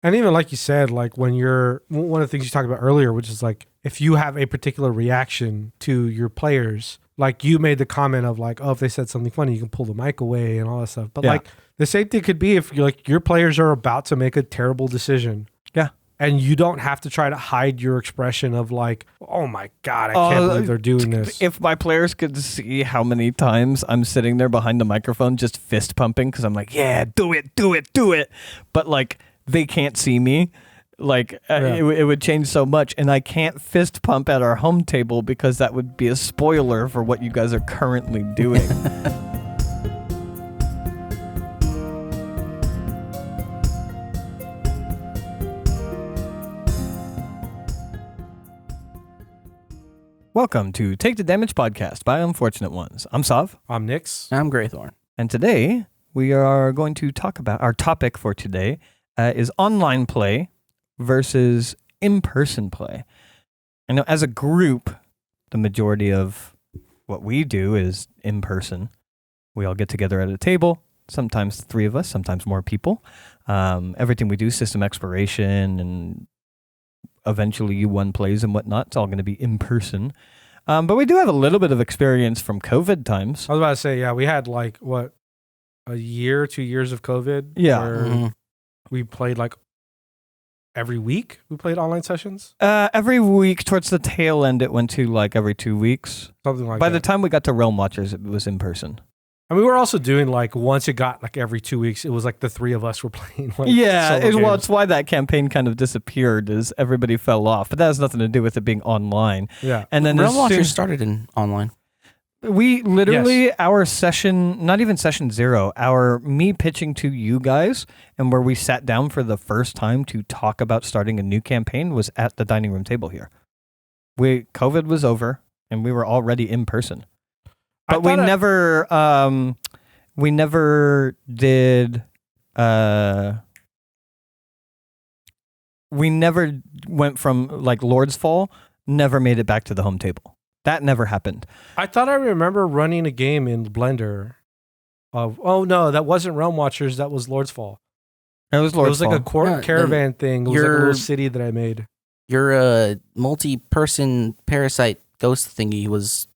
And even like you said, like when you're one of the things you talked about earlier, which is like if you have a particular reaction to your players, like you made the comment of like, oh, if they said something funny, you can pull the mic away and all that stuff. But like the same thing could be if you're like your players are about to make a terrible decision. Yeah. And you don't have to try to hide your expression of like, oh my God, I can't believe they're doing this. If my players could see how many times I'm sitting there behind the microphone just fist pumping because I'm like, yeah, do it. But like they can't see me. Like it would change so much. And I can't fist pump at our home table because that would be a spoiler for what you guys are currently doing. Welcome to Take the Damage podcast by Unfortunate Ones. I'm Sav. I'm Nix. I'm Graythorn. And today we are going to talk about our topic for today is online play versus in-person play. And as a group, the majority of what we do is in person. We all get together at a table, sometimes three of us, sometimes more people. Everything we do, system exploration and eventually U1 plays and whatnot, it's all going to be in person. But we do have a little bit of experience from COVID times. I was about to say, yeah, we had like, what, a year, 2 years of COVID? Yeah. Where we played like every week. We played online sessions. Every week towards the tail end, it went to like every 2 weeks. Something like that. By the time we got to Realm Watchers, it was in person. I mean, we were also doing like once it got like every 2 weeks, it was like the three of us were playing. Like, well, it's why that campaign kind of disappeared, is everybody fell off. But that has nothing to do with it being online. Yeah, and then Realm Watchers started in online. We literally, our session, not even session 0, me pitching to you guys, and where we sat down for the first time to talk about starting a new campaign was at the dining room table here. COVID was over, and we were already in person. But we never did. We never went from like Lord's Fall. Never made it back to the home table. That never happened. I thought I remember running a game in Blender. Oh no, that wasn't Realm Watchers. That was Lord's Fall. It was Lord's Fall. It was like a caravan thing. It was like a little city that I made. Your multi-person parasite ghost thingy was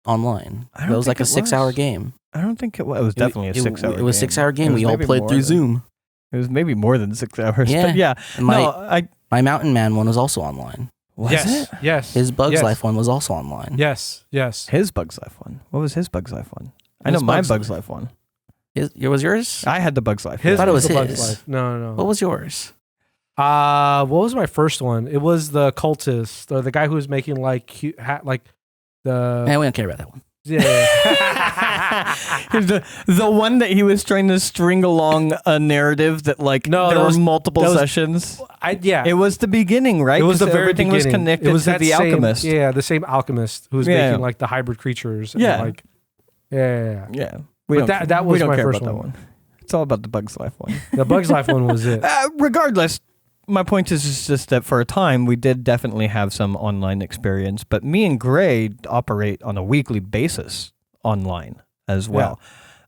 online. It was like a 6-hour game. I don't think it was. It was definitely a 6 hour game. It was a 6 hour game. We all played through Zoom. It was maybe more than 6 hours. Yeah. But yeah. My Mountain Man one was also online. Was it? Yes. His Bugs Life one was also online. Yes. His Bugs Life one. What was his Bugs Life one? I know my Bugs Life one. Was yours? I had the Bugs Life. I thought it was his. Bugs Life. No. What was yours? What was my first one? It was the cultist, or the guy who was making like the. Man, we don't care about that one. Yeah. the one that he was trying to string along a narrative that like there were multiple sessions. It was the beginning, right? It was the very everything beginning. Was connected it was to the alchemist. Yeah, the same alchemist who was making like the hybrid creatures. Yeah. And, yeah. That was my care first about that one. It's all about the Bugs Life one. The Bugs Life one was it. Regardless. My point is just that for a time, we did definitely have some online experience, but me and Gray operate on a weekly basis online as well.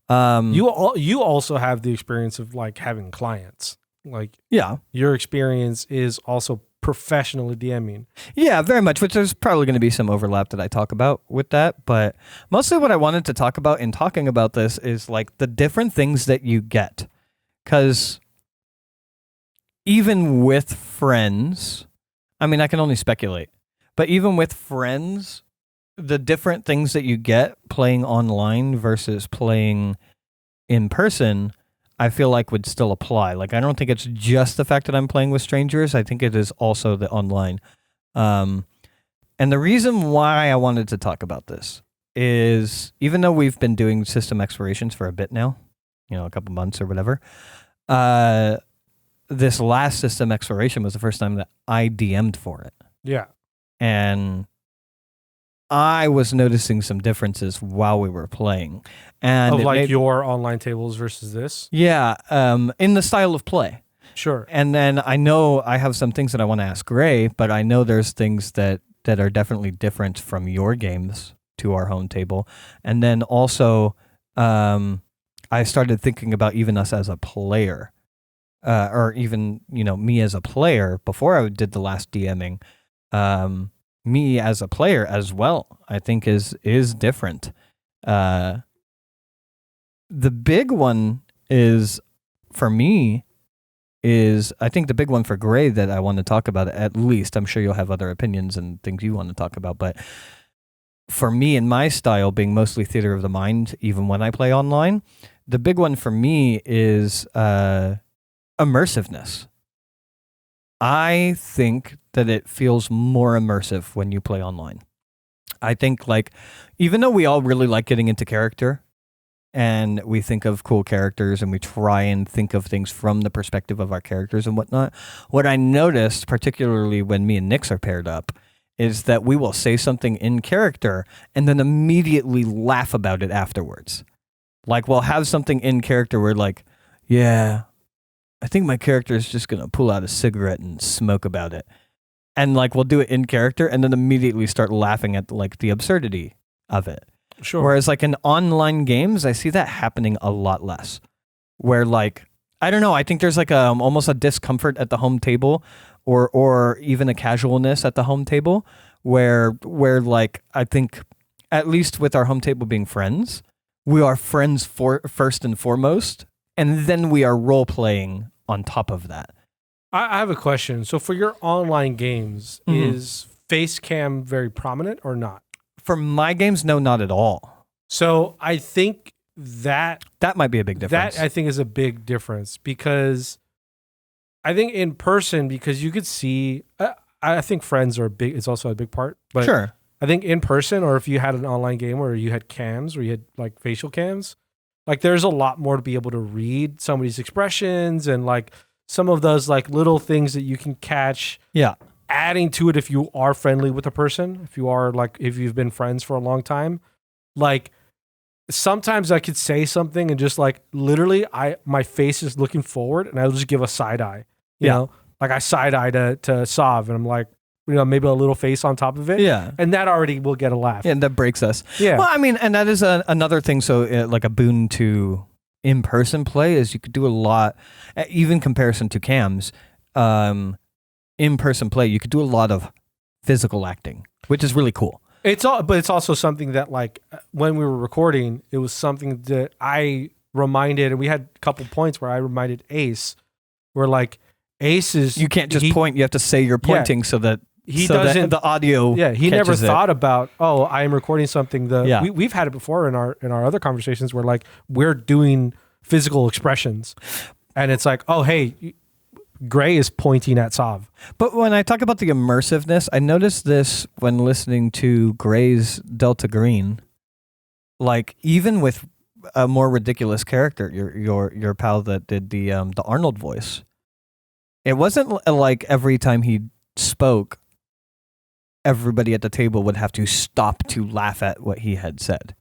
Yeah. You also have the experience of like having clients. Like, your experience is also professionally DMing. Yeah, very much, which there's probably going to be some overlap that I talk about with that. But mostly what I wanted to talk about in talking about this is like the different things that you get. Because even with friends, I mean, I can only speculate, but even with friends, the different things that you get playing online versus playing in person, I feel like would still apply. Like, I don't think it's just the fact that I'm playing with strangers. I think it is also the online. And the reason why I wanted to talk about this is even though we've been doing system explorations for a bit now, a couple months or whatever, this last system exploration was the first time that I DM'd for it. Yeah. And I was noticing some differences while we were playing. And your online tables versus this? Yeah, in the style of play. Sure. And then I know I have some things that I want to ask Gray, but I know there's things that are definitely different from your games to our home table. And then also, I started thinking about even us as a player. or even me as a player before I did the last DMing, me as a player as well, I think is different. The big one is for me is I think the big one for Grey that I want to talk about, at least. I'm sure you'll have other opinions and things you want to talk about, but for me and my style being mostly theater of the mind, even when I play online, the big one for me is immersiveness. I think that it feels more immersive when you play online. I think, like, even though we all really like getting into character and we think of cool characters and we try and think of things from the perspective of our characters and whatnot, what I noticed, particularly when me and Nix are paired up, is that we will say something in character and then immediately laugh about it afterwards. Like, we'll have something in character where, like, yeah, I think my character is just going to pull out a cigarette and smoke about it. And, like, we'll do it in character and then immediately start laughing at, like, the absurdity of it. Sure. Whereas, like, in online games, I see that happening a lot less. Where, like, I don't know, I think there's, like, almost a discomfort at the home table or even a casualness at the home table where, like, I think, at least with our home table being friends, we are friends first and foremost, and then we are role-playing on top of that. I have a question. So for your online games, is face cam very prominent or not? For my games, no, not at all. So I think that might be a big difference. That I think is a big difference because I think in person, because you could see, I think friends are it's also a big part. But sure. I think in person, or if you had an online game where you had cams, where you had like facial cams, like there's a lot more to be able to read somebody's expressions and like some of those like little things that you can catch. Yeah. Adding to it if you are friendly with a person, if you've been friends for a long time, like sometimes I could say something and just like literally my face is looking forward and I'll just give a side eye. You know, like I side eye to Sav and I'm like, maybe a little face on top of it. Yeah. And that already will get a laugh. Yeah, that breaks us. Yeah. Well, I mean, and that is another thing. So like a boon to in-person play is you could do a lot, even comparison to cams, in-person play, you could do a lot of physical acting, which is really cool. But it's also something that like when we were recording, it was something that I reminded, and we had a couple points where I reminded Ace, where like Ace is, you can't just point, you have to say you're pointing so that that the audio. Yeah, he never catches thought about, I am recording something. We've had it before in our other conversations where like we're doing physical expressions, and it's like, oh hey, Grey is pointing at Sav. But when I talk about the immersiveness, I noticed this when listening to Grey's Delta Green. Like even with a more ridiculous character, your pal that did the Arnold voice, it wasn't like every time he spoke, everybody at the table would have to stop to laugh at what he had said.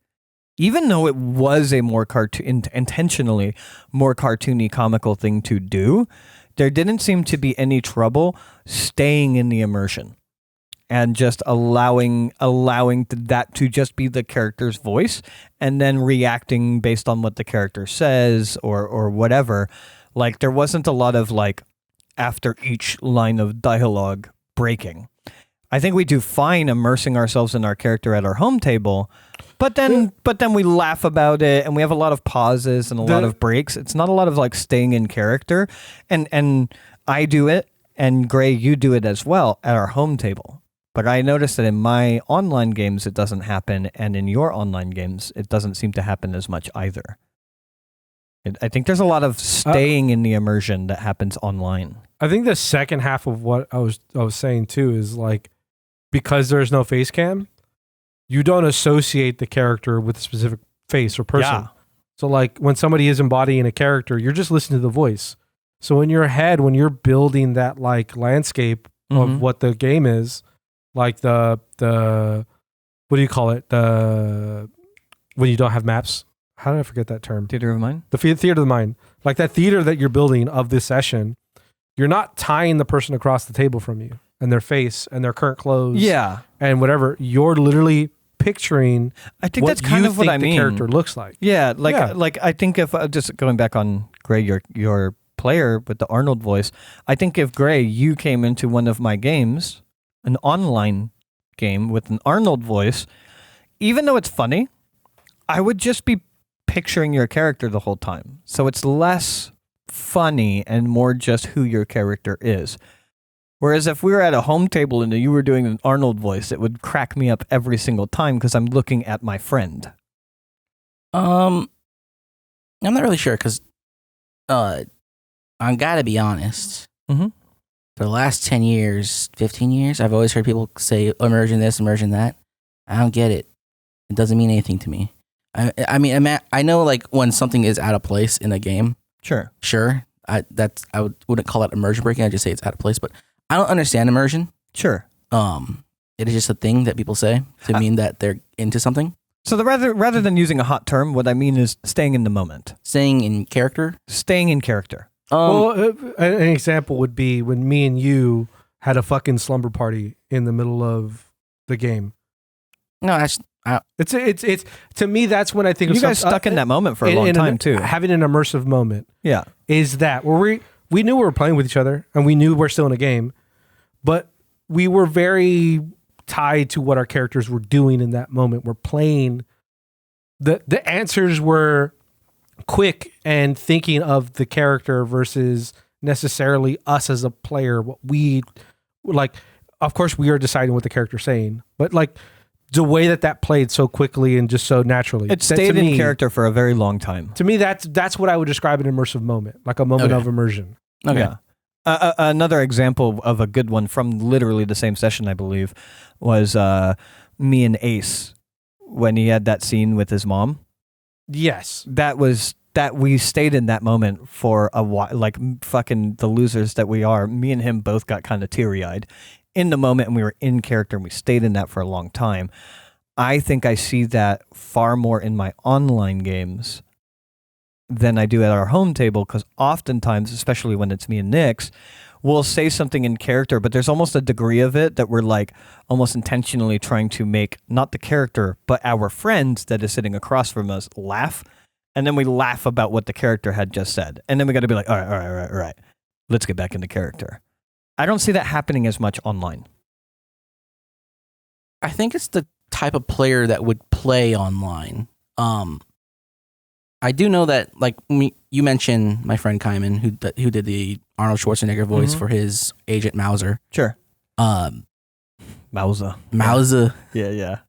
Even though it was a more intentionally more cartoony, comical thing to do, there didn't seem to be any trouble staying in the immersion and just allowing that to just be the character's voice and then reacting based on what the character says or whatever. Like there wasn't a lot of like after each line of dialogue breaking. I think we do fine immersing ourselves in our character at our home table, but then we laugh about it and we have a lot of pauses and a lot of breaks. It's not a lot of like staying in character, and I do it, and Grey, you do it as well at our home table. But I noticed that in my online games it doesn't happen, and in your online games it doesn't seem to happen as much either. I think there's a lot of staying in the immersion that happens online. I think the second half of what I was saying too is like, because there's no face cam, you don't associate the character with a specific face or person. Yeah. So like when somebody is embodying a character, you're just listening to the voice. So in your head, when you're building that like landscape of what the game is, like the what do you call it? When you don't have maps. How did I forget that term? Theater of mind? The theater of the mind. Like that theater that you're building of this session, you're not tying the person across the table from you and their face and their current clothes. Yeah. And whatever. You're literally picturing I think that's kind of what I mean. The character looks like. Yeah. Like I think if just going back on Grey, your player with the Arnold voice. I think if Gray, you came into one of my games, an online game with an Arnold voice, even though it's funny, I would just be picturing your character the whole time. So it's less funny and more just who your character is. Whereas if we were at a home table and you were doing an Arnold voice, it would crack me up every single time because I'm looking at my friend. I'm not really sure because I gotta be honest. Mm-hmm. For the last 10 years, 15 years, I've always heard people say immersion this, immersion that. I don't get it. It doesn't mean anything to me. I mean, I know like when something is out of place in a game. Sure. Wouldn't call that immersion breaking. I just say it's out of place. But I don't understand immersion. Sure. It is just a thing that people say to mean that they're into something. So rather than using a hot term, what I mean is staying in the moment. Staying in character. Staying in character. An example would be when me and you had a fucking slumber party in the middle of the game. No, it's to me that's when I think you guys stuck in that moment for a long time too. Having an immersive moment, yeah, is that where we knew we were playing with each other and we knew we're still in a game, but we were very tied to what our characters were doing in that moment. We're playing. The answers were quick and thinking of the character versus necessarily us as a player. What we like, of course, we are deciding what the character's saying, but like the way that played so quickly and just so naturally, it stayed in character for a very long time. To me, that's what I would describe an immersive moment, like a moment of immersion. Okay. Yeah. Another example of a good one from literally the same session, I believe, was me and Ace when he had that scene with his mom. Yes. That we stayed in that moment for a while, like fucking the losers that we are. Me and him both got kind of teary-eyed in the moment, and we were in character, and we stayed in that for a long time. I think I see that far more in my online games than I do at our home table, because oftentimes, especially when it's me and Nix, we'll say something in character, but there's almost a degree of it that we're like almost intentionally trying to make not the character, but our friend that is sitting across from us laugh. And then we laugh about what the character had just said. And then we got to be like, all right. Let's get back into character. I don't see that happening as much online. I think it's the type of player that would play online. I do know that, like you mentioned, my friend Kaiman, who did the Arnold Schwarzenegger voice for his Agent Mauser. Sure. Mauser. Yeah.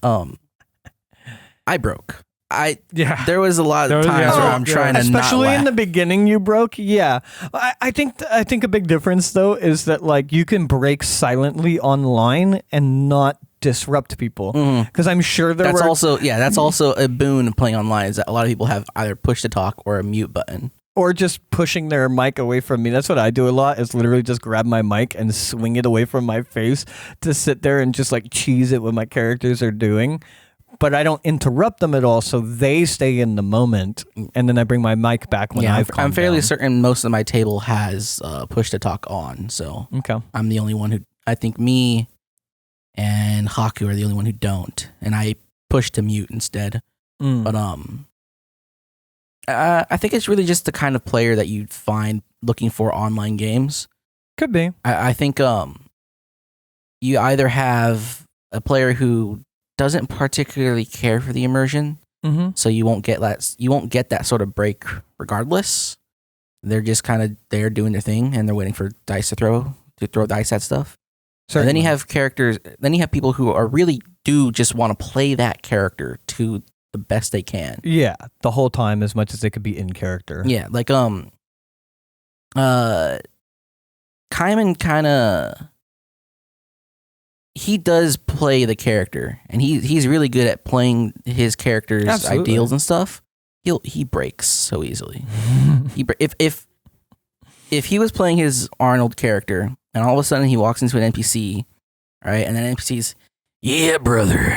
I broke. There was a lot of times where I'm trying to not laugh. Especially in the beginning, you broke. Yeah, I think a big difference though is that like you can break silently online and not disrupt people, because I'm sure that's also a boon of playing online, is that a lot of people have either push to talk or a mute button, or just pushing their mic away from me. That's what I do a lot, is literally just grab my mic and swing it away from my face to sit there and just like cheese it what my characters are doing. But I don't interrupt them at all, so they stay in the moment, and then I bring my mic back when I've calmed down. I'm fairly certain most of my table has push to talk on, so okay. I'm the only one who, I think me and Haku are the only one who don't, and I push to mute instead. But I think it's really just the kind of player that you'd find looking for online games. Could be. I think you either have a player who doesn't particularly care for the immersion, so you won't get that sort of break regardless. They're just kind of there doing their thing, and they're waiting for dice to throw dice at stuff. And then you have people who are really do just want to play that character to the best they can. Yeah, the whole time, as much as they could be in character. Yeah, like Kaiman kind of, he does play the character, and he's really good at playing his character's ideals and stuff. He breaks so easily. If he was playing his Arnold character, and all of a sudden he walks into an NPC, right, and then NPC's, yeah, brother,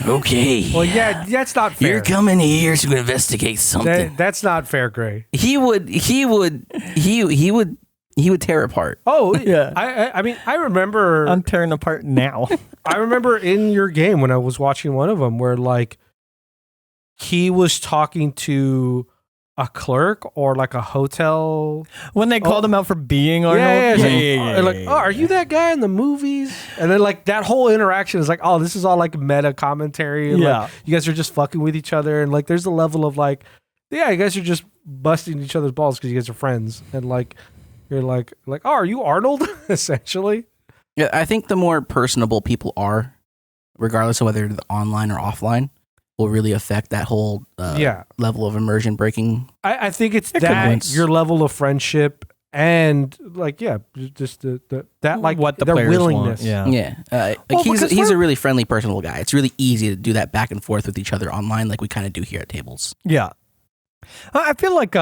okay. Well, yeah, that's not fair. You're coming here to investigate something. That's not fair, Gray. He would tear apart. Oh, yeah. I mean, I remember... I'm tearing apart now. I remember in your game when I was watching one of them where, like, he was talking to a clerk or like a hotel. When they called him out for being Arnold. Yeah. Like, oh, are you that guy in the movies? And then like that whole interaction is like, oh, this is all like meta commentary. And, like, you guys are just fucking with each other. And like, there's a level of like, yeah, you guys are just busting each other's balls because you guys are friends. And like, you're like, oh, are you Arnold? Essentially. Yeah, I think the more personable people are, regardless of whether they're online or offline, will really affect that whole level of immersion breaking. I think it's that your level of friendship and like just that like what their willingness. Want. He's a really friendly, personable guy. It's really easy to do that back and forth with each other online, like we kind of do here at tables. Yeah, I feel like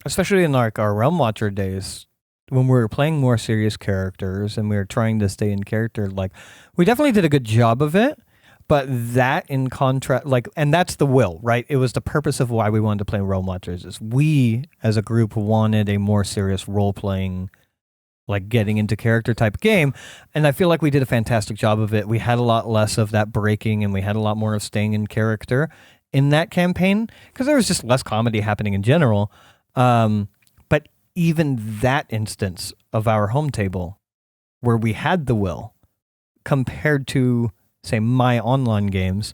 especially in like our Realm Watcher days, when we were playing more serious characters and we were trying to stay in character, like we definitely did a good job of it. But that in contrast, like, and that's the will, right? It was the purpose of why we wanted to play Realm Watchers. Is we, as a group, wanted a more serious role-playing, like getting into character type game. And I feel like we did a fantastic job of it. We had a lot less of that breaking and we had a lot more of staying in character in that campaign because there was just less comedy happening in general. But even that instance of our home table where we had the will compared to, say, my online games,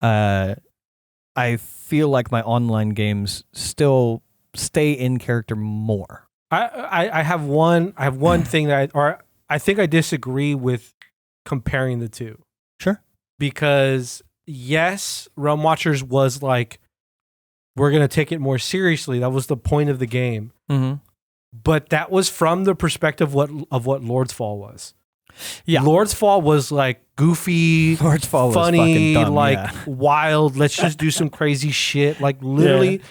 I feel like my online games still stay in character more. I have one thing that I think I disagree with comparing the two. Sure. Because yes, Realm Watchers was like, we're going to take it more seriously. That was the point of the game. Mm-hmm. But that was from the perspective of what Lord's Fall was. Yeah. Lord's Fall was like goofy, Lord's Fall funny, was fucking dumb, like wild. Let's just do some crazy shit. Like literally,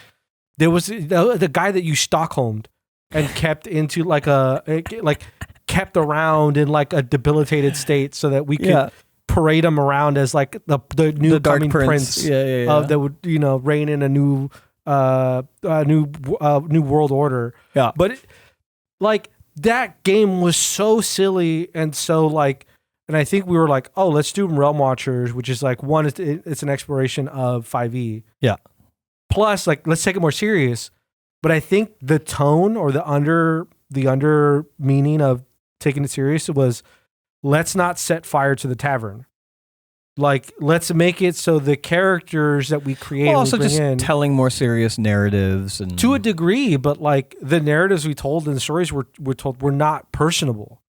there was the guy that you Stockholmed and kept into kept around in like a debilitated state so that we could parade him around as like the new coming prince that would reign in a new new world order. Yeah, but that game was so silly and so like, and I think we were like, oh, let's do Realm Watchers, which is like one, it's an exploration of 5e. Yeah. Plus, like, let's take it more serious. But I think the tone or the under meaning of taking it serious was, let's not set fire to the tavern. Like, let's make it so the characters that we create, also just telling more serious narratives, and to a degree, but like the narratives we told and the stories we're told were not personable.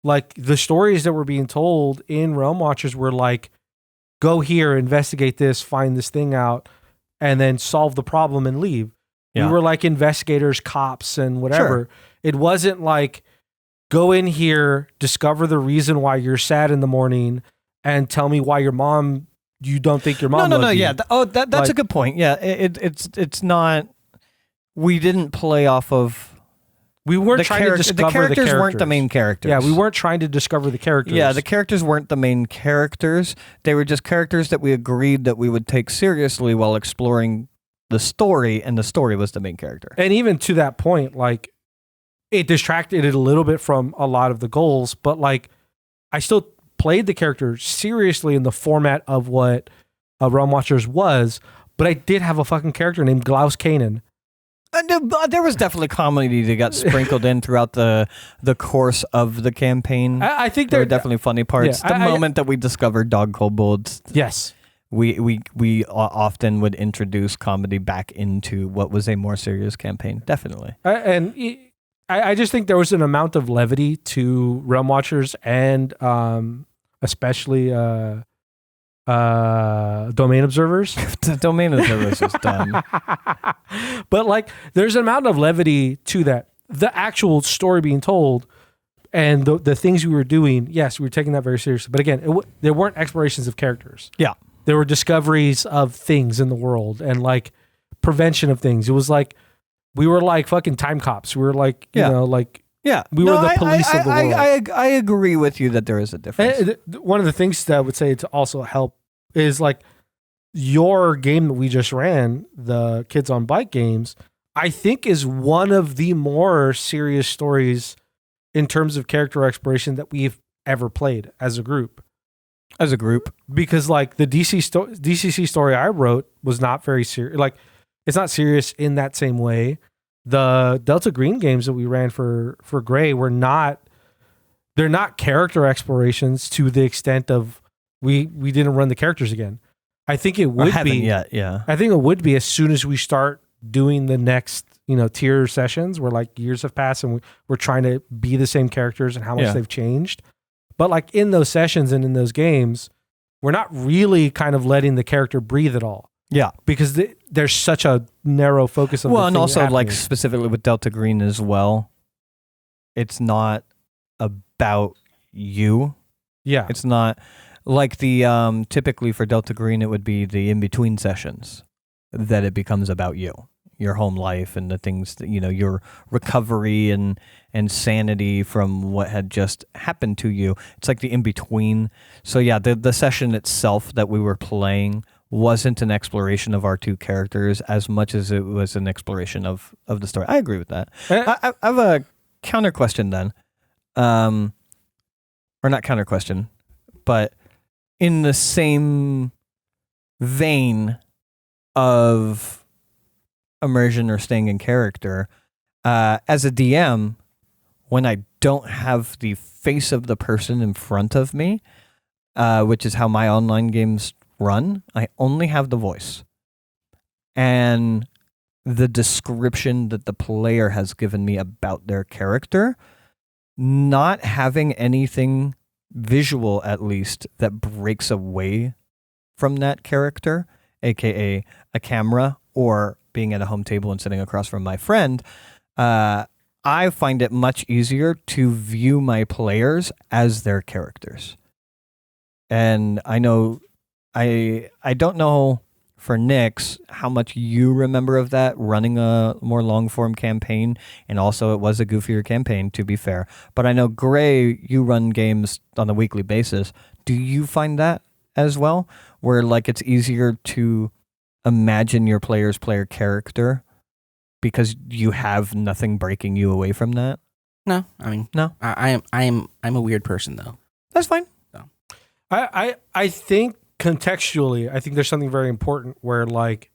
Like the stories that were being told in Realm Watchers were like, go here, investigate this, find this thing out, and then solve the problem and leave. Yeah. We were like investigators, cops, and whatever. Sure. It wasn't like, go in here, discover the reason why you're sad in the morning, and tell me why you don't think your mom. No. Yeah. That's like, a good point. Yeah. It's not. We didn't play off of. We weren't trying to discover the characters. The characters weren't the main characters. Yeah, we weren't trying to discover the characters. Yeah, the characters weren't the main characters. They were just characters that we agreed that we would take seriously while exploring the story, and the story was the main character. And even to that point, like, it distracted it a little bit from a lot of the goals, but like, I still played the character seriously in the format of what Realm Watchers was, but I did have a fucking character named Glaus Kanan. There was definitely comedy that got sprinkled in throughout the course of the campaign. I think there were definitely funny parts. Yeah, the moment that we discovered dog kobolds, yes, we often would introduce comedy back into what was a more serious campaign. Definitely, I just think there was an amount of levity to Realm Watchers and especially Domain Observers. The Domain Observers was dumb. But like, there's an amount of levity to that. The actual story being told and the things we were doing, yes, we were taking that very seriously. But again, there weren't explorations of characters. Yeah. There were discoveries of things in the world and like prevention of things. It was like, we were like fucking time cops. We were like, we were the police of the world. I agree with you that there is a difference. One of the things that I would say to also help is like your game that we just ran, the Kids on Bike games, I think is one of the more serious stories in terms of character exploration that we've ever played as a group. Because like the DCC story I wrote was not very serious. Like, it's not serious in that same way. The Delta Green games that we ran for Grey were not, they're not character explorations to the extent of we didn't run the characters again. I think it would be yet, yeah. I think it would be as soon as we start doing the next, tier sessions where like years have passed and we're trying to be the same characters and how much they've changed. But like in those sessions and in those games, we're not really kind of letting the character breathe at all. Yeah. Because there's such a narrow focus of and also like specifically with Delta Green as well, it's not about you. Yeah. It's not like the typically for Delta Green, it would be the in-between sessions that it becomes about you, your home life and the things that, your recovery and sanity from what had just happened to you. It's like the in-between. So yeah, the session itself that we were playing wasn't an exploration of our two characters as much as it was an exploration of the story. I agree with that. I have a counter question then. Or not counter question, but in the same vein of immersion or staying in character, as a DM, when I don't have the face of the person in front of me, which is how my online games run, I only have the voice. And the description that the player has given me about their character, not having anything visual at least that breaks away from that character, aka a camera or being at a home table and sitting across from my friend, I find it much easier to view my players as their characters. And I know I don't know for Nix how much you remember of that running a more long form campaign, and also it was a goofier campaign to be fair. But I know Grey, you run games on a weekly basis. Do you find that as well, where like it's easier to imagine your player's player character because you have nothing breaking you away from that? No, I mean, no. I'm a weird person though. That's fine. So. I think contextually, I think there's something very important where like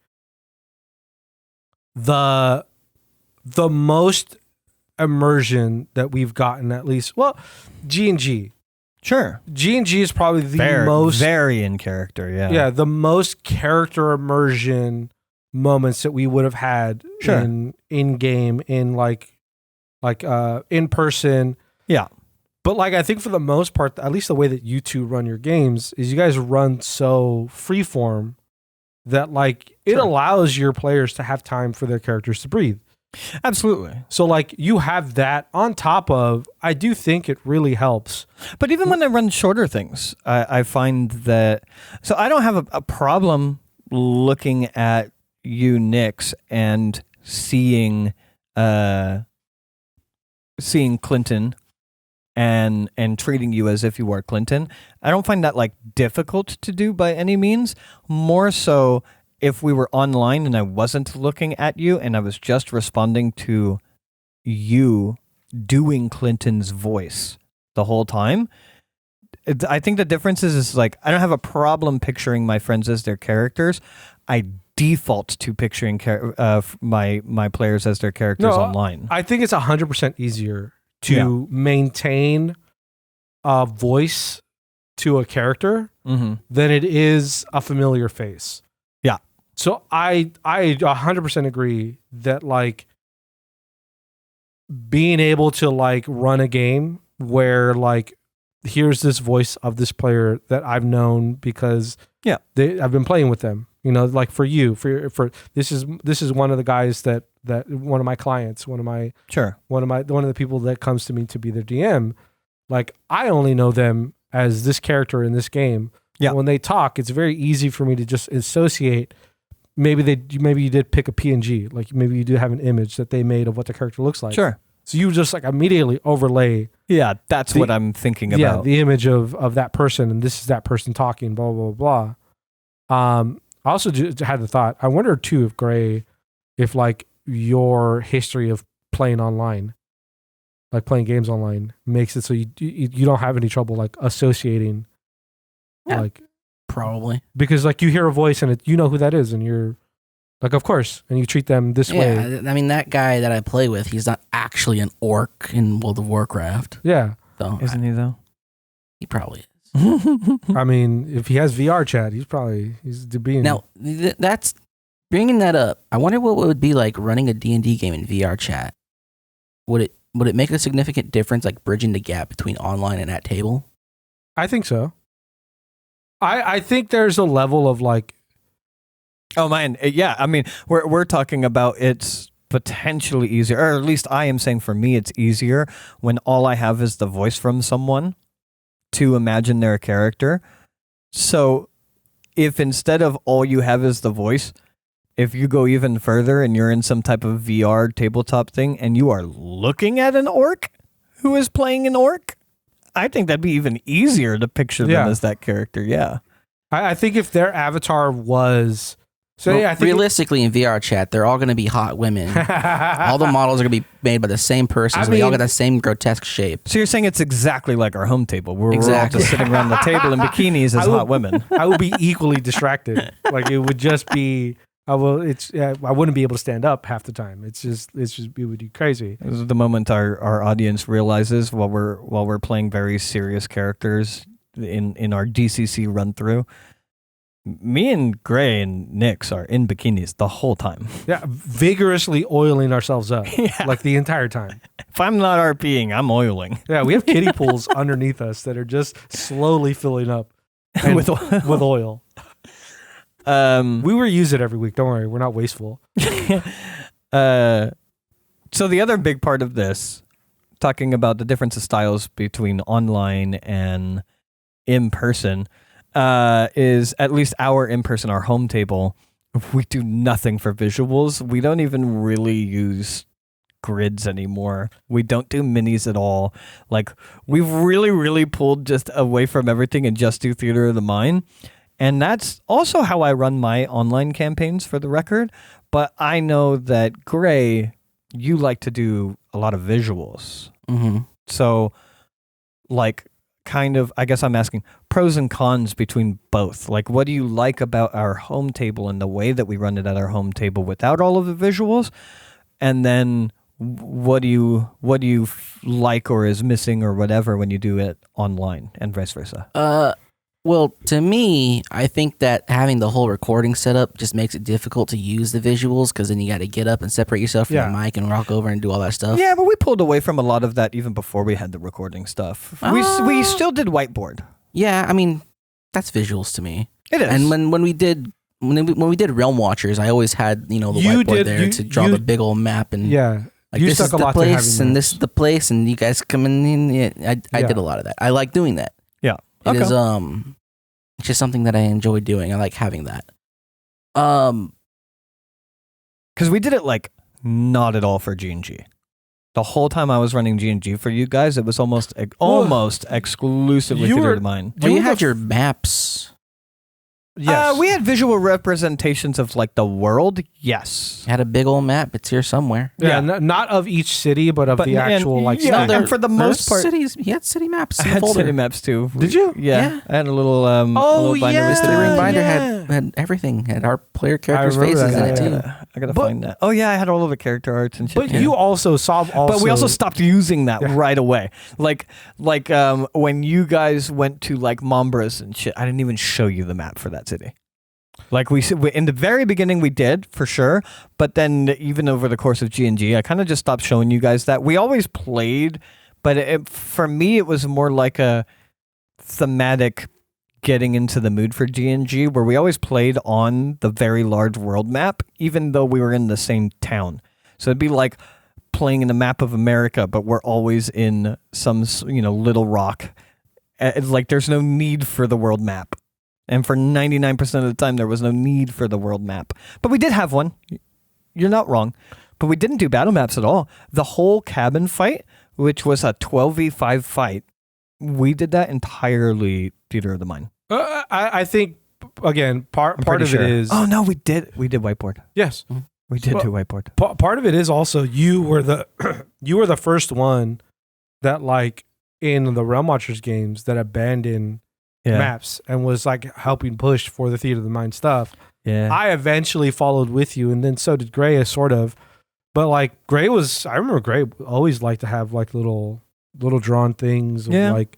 the most immersion that we've gotten, at least, well, G&G. Sure. G&G is probably the most very in character, yeah. Yeah, the most character immersion moments that we would have had in game, in like in person. Yeah. But like I think for the most part, at least the way that you two run your games is you guys run so freeform that like it allows your players to have time for their characters to breathe. Absolutely. So like you have that on top of, I do think it really helps. But even when I run shorter things, I find that, so I don't have a problem looking at you, Nix, and seeing Clinton and treating you as if you were Clinton. I don't find that like difficult to do by any means. More so if we were online and I wasn't looking at you and I was just responding to you doing Clinton's voice the whole time. I think the difference is like I don't have a problem picturing my friends as their characters. I default to picturing my players as their characters online. I think it's 100% easier to maintain a voice to a character than it is a familiar face. Yeah. So I 100% agree that like being able to like run a game where like here's this voice of this player that I've known because I've been playing with them. You know, like for you, for this is one of the guys that one of my clients, one of the people that comes to me to be their DM. Like I only know them as this character in this game. Yeah. When they talk, it's very easy for me to just associate. Maybe you did pick a PNG, like maybe you do have an image that they made of what the character looks like. Sure. So you just like immediately overlay. Yeah, that's what I'm thinking about. Yeah, the image of that person, and this is that person talking, blah, blah, blah, blah. I also had the thought, I wonder too if Grey, if like your history of playing online, like playing games online, makes it so you don't have any trouble like associating. Yeah, like probably. Because like you hear a voice and you know who that is and you're Like, of course, and you treat them this way. Yeah, I mean, that guy that I play with, he's not actually an orc in World of Warcraft. Yeah. So Isn't he though? he probably is. I mean, if he has VR chat, he's being Now, that's bringing that up. I wonder what it would be like running a D&D game in VR chat. Would it make a significant difference, like bridging the gap between online and at table? I think so. I think there's a level of like. Oh man, yeah. I mean, we're talking about it's potentially easier, or at least I am saying for me, it's easier when all I have is the voice from someone to imagine their character. So, if instead of all you have is the voice, if you go even further and you're in some type of VR tabletop thing and you are looking at an orc who is playing an orc, I think that'd be even easier to picture them as that character. Yeah, I think if their avatar was. So well, yeah, I think realistically in VR chat, they're all going to be hot women. All the models are going to be made by the same person, so they all got the same grotesque shape. So you're saying it's exactly like our home table, where we're all just sitting around the table in bikinis as hot women. I would be equally distracted. Like it would just be. I wouldn't be able to stand up half the time. It would be crazy. This is the moment our audience realizes while we're playing very serious characters in our DCC run through. Me and Grey and Nix are in bikinis the whole time. Yeah, vigorously oiling ourselves up like the entire time. If I'm not RPing, I'm oiling. Yeah, we have kiddie pools underneath us that are just slowly filling up with oil. We reuse it every week. Don't worry, we're not wasteful. So the other big part of this, talking about the difference of styles between online and in person, is at least our in-person, our home table, we do nothing for visuals. We don't even really use grids anymore. We don't do minis at all. Like, we've really, really pulled just away from everything and just do Theater of the Mind. And that's also how I run my online campaigns, for the record. But I know that, Grey, you like to do a lot of visuals. Mm-hmm. So, like, kind of, I guess I'm asking pros and cons between both. Like, what do you like about our home table and the way that we run it at our home table without all of the visuals? And then what do you like or is missing or whatever when you do it online, and vice versa? Well, to me, I think that having the whole recording set up just makes it difficult to use the visuals, because then you got to get up and separate yourself from the mic and walk over and do all that stuff. Yeah, but we pulled away from a lot of that even before we had the recording stuff. We still did whiteboard. Yeah, I mean, that's visuals to me. It is. And when we did Realm Watchers, I always had the whiteboard there to draw the big old map and like, you this stuck is a the lot place to and this is the place, and you guys come in. Yeah, I did a lot of that. I like doing that. Yeah. It is it's just something that I enjoy doing. I like having that. Because we did it like not at all for G&G. The whole time I was running G&G for you guys, it was almost exclusively Theater of the Mind. Well, you had your maps. Yes. We had visual representations of like the world. Yes. You had a big old map. It's here somewhere. Yeah, not of each city, but of the actual yeah, and for the most part, cities. He had city maps. I had city maps too. Did you? Yeah. I had a little little binder listed. The ring binder had everything. Had our player characters' faces in it too. I gotta find that. Oh yeah, I had all of the character arts and shit. But you also saw. But we also stopped using that right away. Like when you guys went to like Mombras and shit, I didn't even show you the map for that city. Like we in the very beginning we did for sure, but then even over the course of G&G, I kind of just stopped showing you guys that. We always played, but for me it was more like a thematic getting into the mood for G&G, where we always played on the very large world map, even though we were in the same town. So it'd be like playing in the map of America, but we're always in some little rock. Like there's no need for the world map. And for 99% of the time, there was no need for the world map. But we did have one. You're not wrong. But we didn't do battle maps at all. The whole cabin fight, which was a 12v5 fight, we did that entirely Theater of the Mind. I think, again, part of it is... Oh, no, we did whiteboard. Yes. We did do whiteboard. Part of it is also you were the first one that, like, in the Realm Watchers games that abandoned maps and was like helping push for the Theater of the Mind stuff. Yeah. I eventually followed with you, and then so did Gray, sort of. But like Gray I remember Gray always liked to have like little drawn things of like,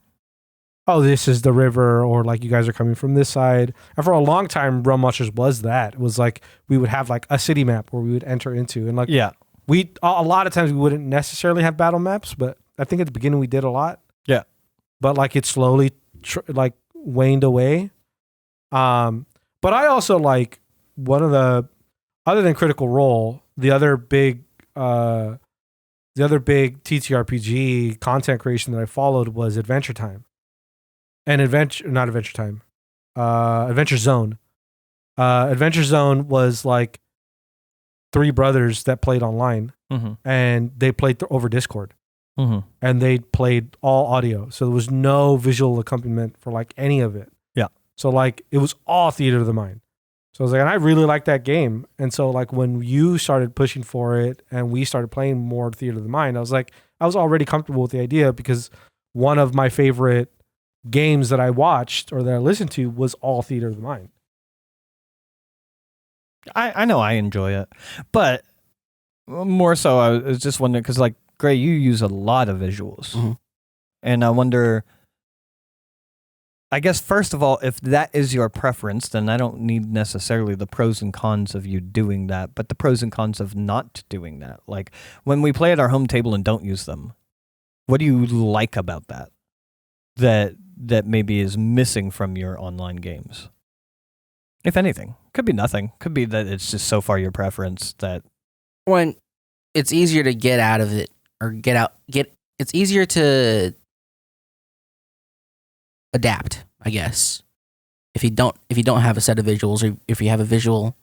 oh, this is the river, or like you guys are coming from this side. And for a long time, Realm Watchers was that. It was like we would have like a city map where we would enter into, and like we a lot of times we wouldn't necessarily have battle maps, but I think at the beginning we did a lot. Yeah, but like it slowly like waned away. But I also like one of the other than Critical Role, the other big TTRPG content creation that I followed was Adventure Time. And Adventure Zone. Adventure Zone was like three brothers that played online, and they played over Discord, and they played all audio, so there was no visual accompaniment for like any of it. Yeah. So like it was all theater of the mind. So I was like, and I really liked that game, and so like when you started pushing for it, and we started playing more theater of the mind, I was like, I was already comfortable with the idea because one of my favorite games that I watched or that I listened to was all theater of the mind. I know I enjoy it, but more so I was just wondering because like Gray, you use a lot of visuals, and I wonder. I guess first of all, if that is your preference, then I don't need necessarily the pros and cons of you doing that, but the pros and cons of not doing that. Like when we play at our home table and don't use them, what do you like about that? That maybe is missing from your online games? If anything. Could be nothing. Could be that it's just so far your preference that when it's easier to get out of it or it's easier to adapt, I guess. If you don't have a set of visuals, or if you have a visual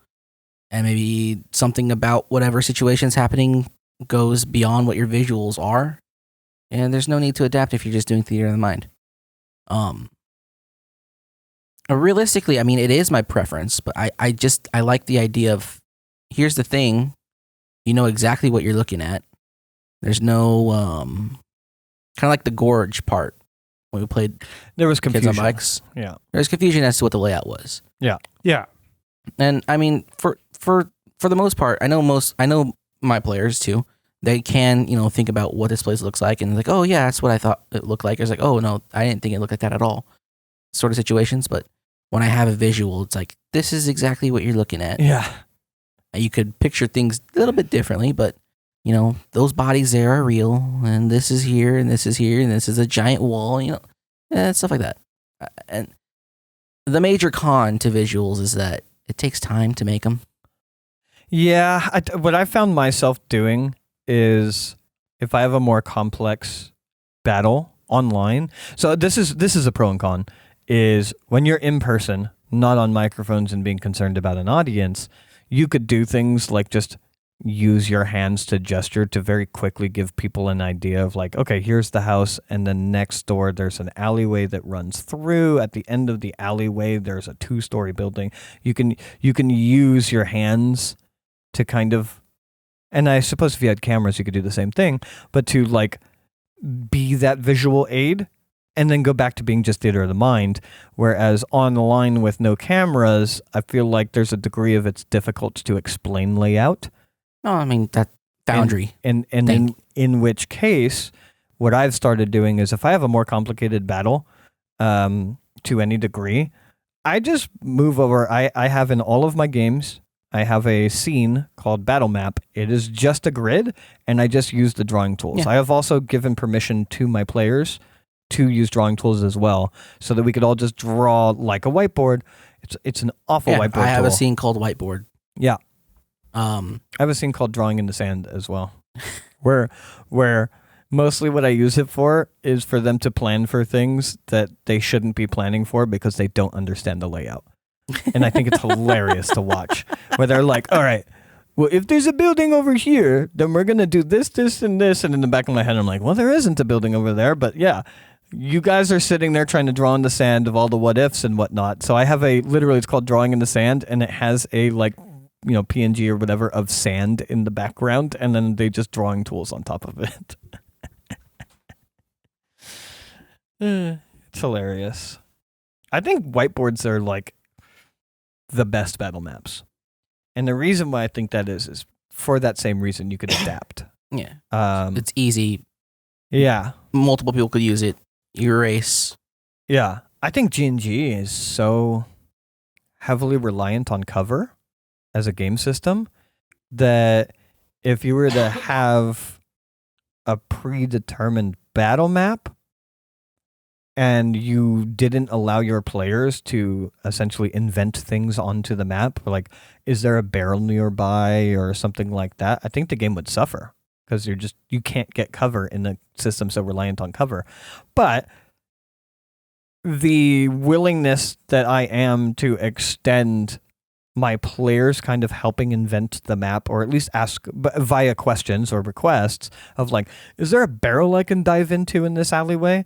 and maybe something about whatever situation's happening goes beyond what your visuals are, and there's no need to adapt if you're just doing theater of the mind. Realistically, I mean, it is my preference, but I like the idea of, here's the thing, you know exactly what you're looking at. There's no kind of like the gorge part when we played. There was confusion. Kids on Bikes. Yeah, there was confusion as to what the layout was. Yeah. And I mean, for the most part, I know my players too. They can, think about what this place looks like, and like, oh yeah, that's what I thought it looked like. It's like, oh no, I didn't think it looked like that at all. Sort of situations, but when I have a visual, it's like, this is exactly what you're looking at. Yeah. You could picture things a little bit differently, but those bodies there are real, and this is here, and this is here, and this is a giant wall, and stuff like that. And the major con to visuals is that it takes time to make them. Yeah, what I found myself doing is if I have a more complex battle online. So this is a pro and con. Is when you're in person, not on microphones and being concerned about an audience, you could do things like just use your hands to gesture to very quickly give people an idea of like, okay, here's the house, and then next door there's an alleyway that runs through. At the end of the alleyway, there's a 2-story building. You can use your hands to kind of, and I suppose if you had cameras, you could do the same thing, but to like be that visual aid. And then go back to being just theater of the mind. Whereas online with no cameras, I feel like there's a degree of it's difficult to explain layout. No, I mean, that boundary. And in which case, what I've started doing is if I have a more complicated battle to any degree, I just move over. I have in all of my games, I have a scene called Battle Map. It is just a grid, and I just use the drawing tools. Yeah. I have also given permission to my players to use drawing tools as well, so that we could all just draw like a whiteboard. It's an awful whiteboard I have tool. a scene called Whiteboard. Yeah. I have a scene called Drawing in the Sand as well, where mostly what I use it for is for them to plan for things that they shouldn't be planning for because they don't understand the layout. And I think it's hilarious to watch, where they're like, all right, well, if there's a building over here, then we're going to do this, this, and this. And in the back of my head, I'm like, well, there isn't a building over there, but yeah. You guys are sitting there trying to draw in the sand of all the what ifs and whatnot. So I have literally it's called Drawing in the Sand, and it has a PNG or whatever of sand in the background, and then they just drawing tools on top of it. It's hilarious. I think whiteboards are like the best battle maps. And the reason why I think that is for that same reason you could adapt. Yeah. It's easy. Yeah. Multiple people could use it. Erase. Yeah. I think G&G is so heavily reliant on cover as a game system that if you were to have a predetermined battle map and you didn't allow your players to essentially invent things onto the map, like is there a barrel nearby or something like that, I think the game would suffer because you can't get cover in a system so reliant on cover. But the willingness that I am to extend my players kind of helping invent the map, or at least ask via questions or requests of like, is there a barrel I can dive into in this alleyway?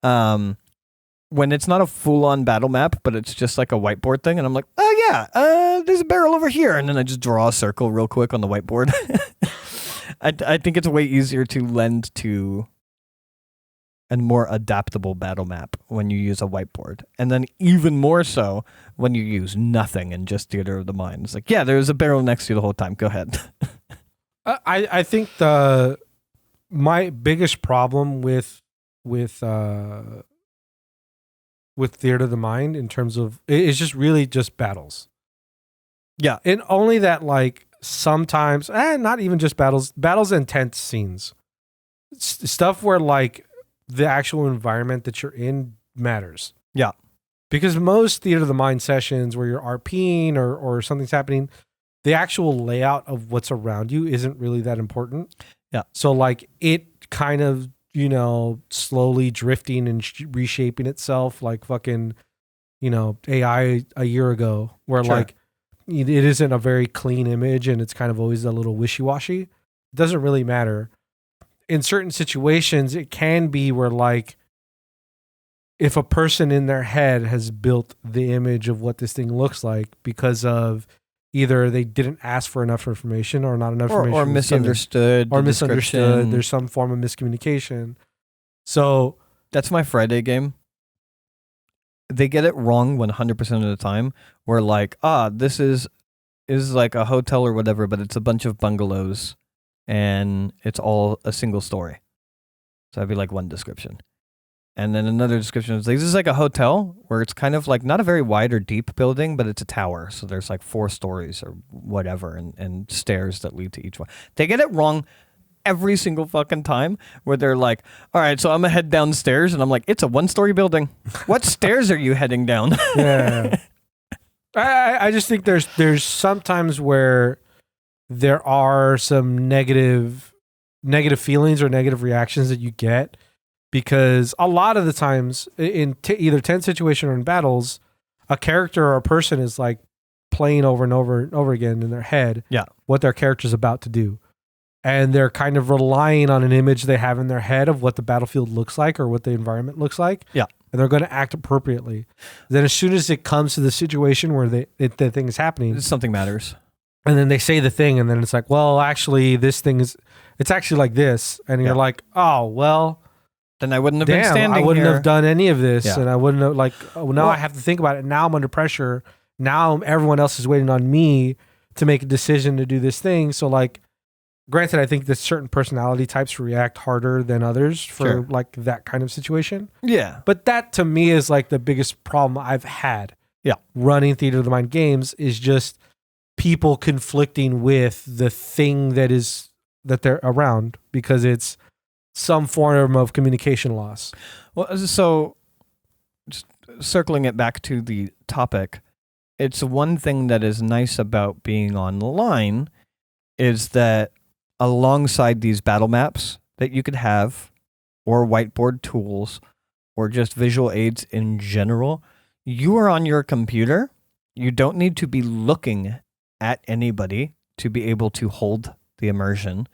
When it's not a full-on battle map, but it's just like a whiteboard thing, and I'm like, oh yeah, there's a barrel over here, and then I just draw a circle real quick on the whiteboard. I think it's way easier to lend to a more adaptable battle map when you use a whiteboard, and then even more so when you use nothing and just theater of the mind. It's like, yeah, there's a barrel next to you the whole time. Go ahead. I think my biggest problem with theater of the mind in terms of it's just really just battles. Yeah, and only that like sometimes, not even just battles and tense scenes, stuff where like the actual environment that you're in matters. Yeah. Because most theater of the mind sessions where you're RPing or something's happening, the actual layout of what's around you isn't really that important. Yeah. So like it kind of, slowly drifting and reshaping itself like fucking, AI a year ago where Sure. like it isn't a very clean image and it's kind of always a little wishy-washy. It doesn't really matter. In certain situations, it can be where like if a person in their head has built the image of what this thing looks like because of either they didn't ask for enough information or not enough information or was misunderstood, given, or the misunderstood. description. There's some form of miscommunication. So That's my Friday game. They get it wrong 100% of the time. Where like, this is like a hotel or whatever, but it's a bunch of bungalows and it's all a single story. So that'd be like one description. And then another description is like, this is like a hotel where it's kind of like not a very wide or deep building, but it's a tower. So there's like 4 stories or whatever and stairs that lead to each one. They get it wrong every single fucking time where they're like, all right, so I'm going to head downstairs. And I'm like, it's a 1-story building. What stairs are you heading down? yeah. I just think there's sometimes where there are some negative feelings or negative reactions that you get because a lot of the times in either tense situation or in battles, a character or a person is like playing over and over and over again in their head what their character's about to do. And they're kind of relying on an image they have in their head of what the battlefield looks like or what the environment looks like. Yeah. And they're going to act appropriately. Then as soon as it comes to the situation where the thing is happening, something matters. And then they say the thing, and then it's like, well, actually, it's actually like this. And you're like, oh, well. Then I wouldn't have been standing I wouldn't here. have done any of this. Yeah. And I wouldn't have, now I have to think about it. Now I'm under pressure. Now everyone else is waiting on me to make a decision to do this thing. So, like, granted, I think that certain personality types react harder than others for, like, that kind of situation. Yeah. But that, to me, is, like, the biggest problem I've had running Theater of the Mind games is just people conflicting with the thing that they're around because it's some form of communication loss. Well, so just circling it back to the topic, it's one thing that is nice about being online is that alongside these battle maps that you could have or whiteboard tools or just visual aids in general, you are on your computer. You don't need to be looking at anybody to be able to hold the immersion.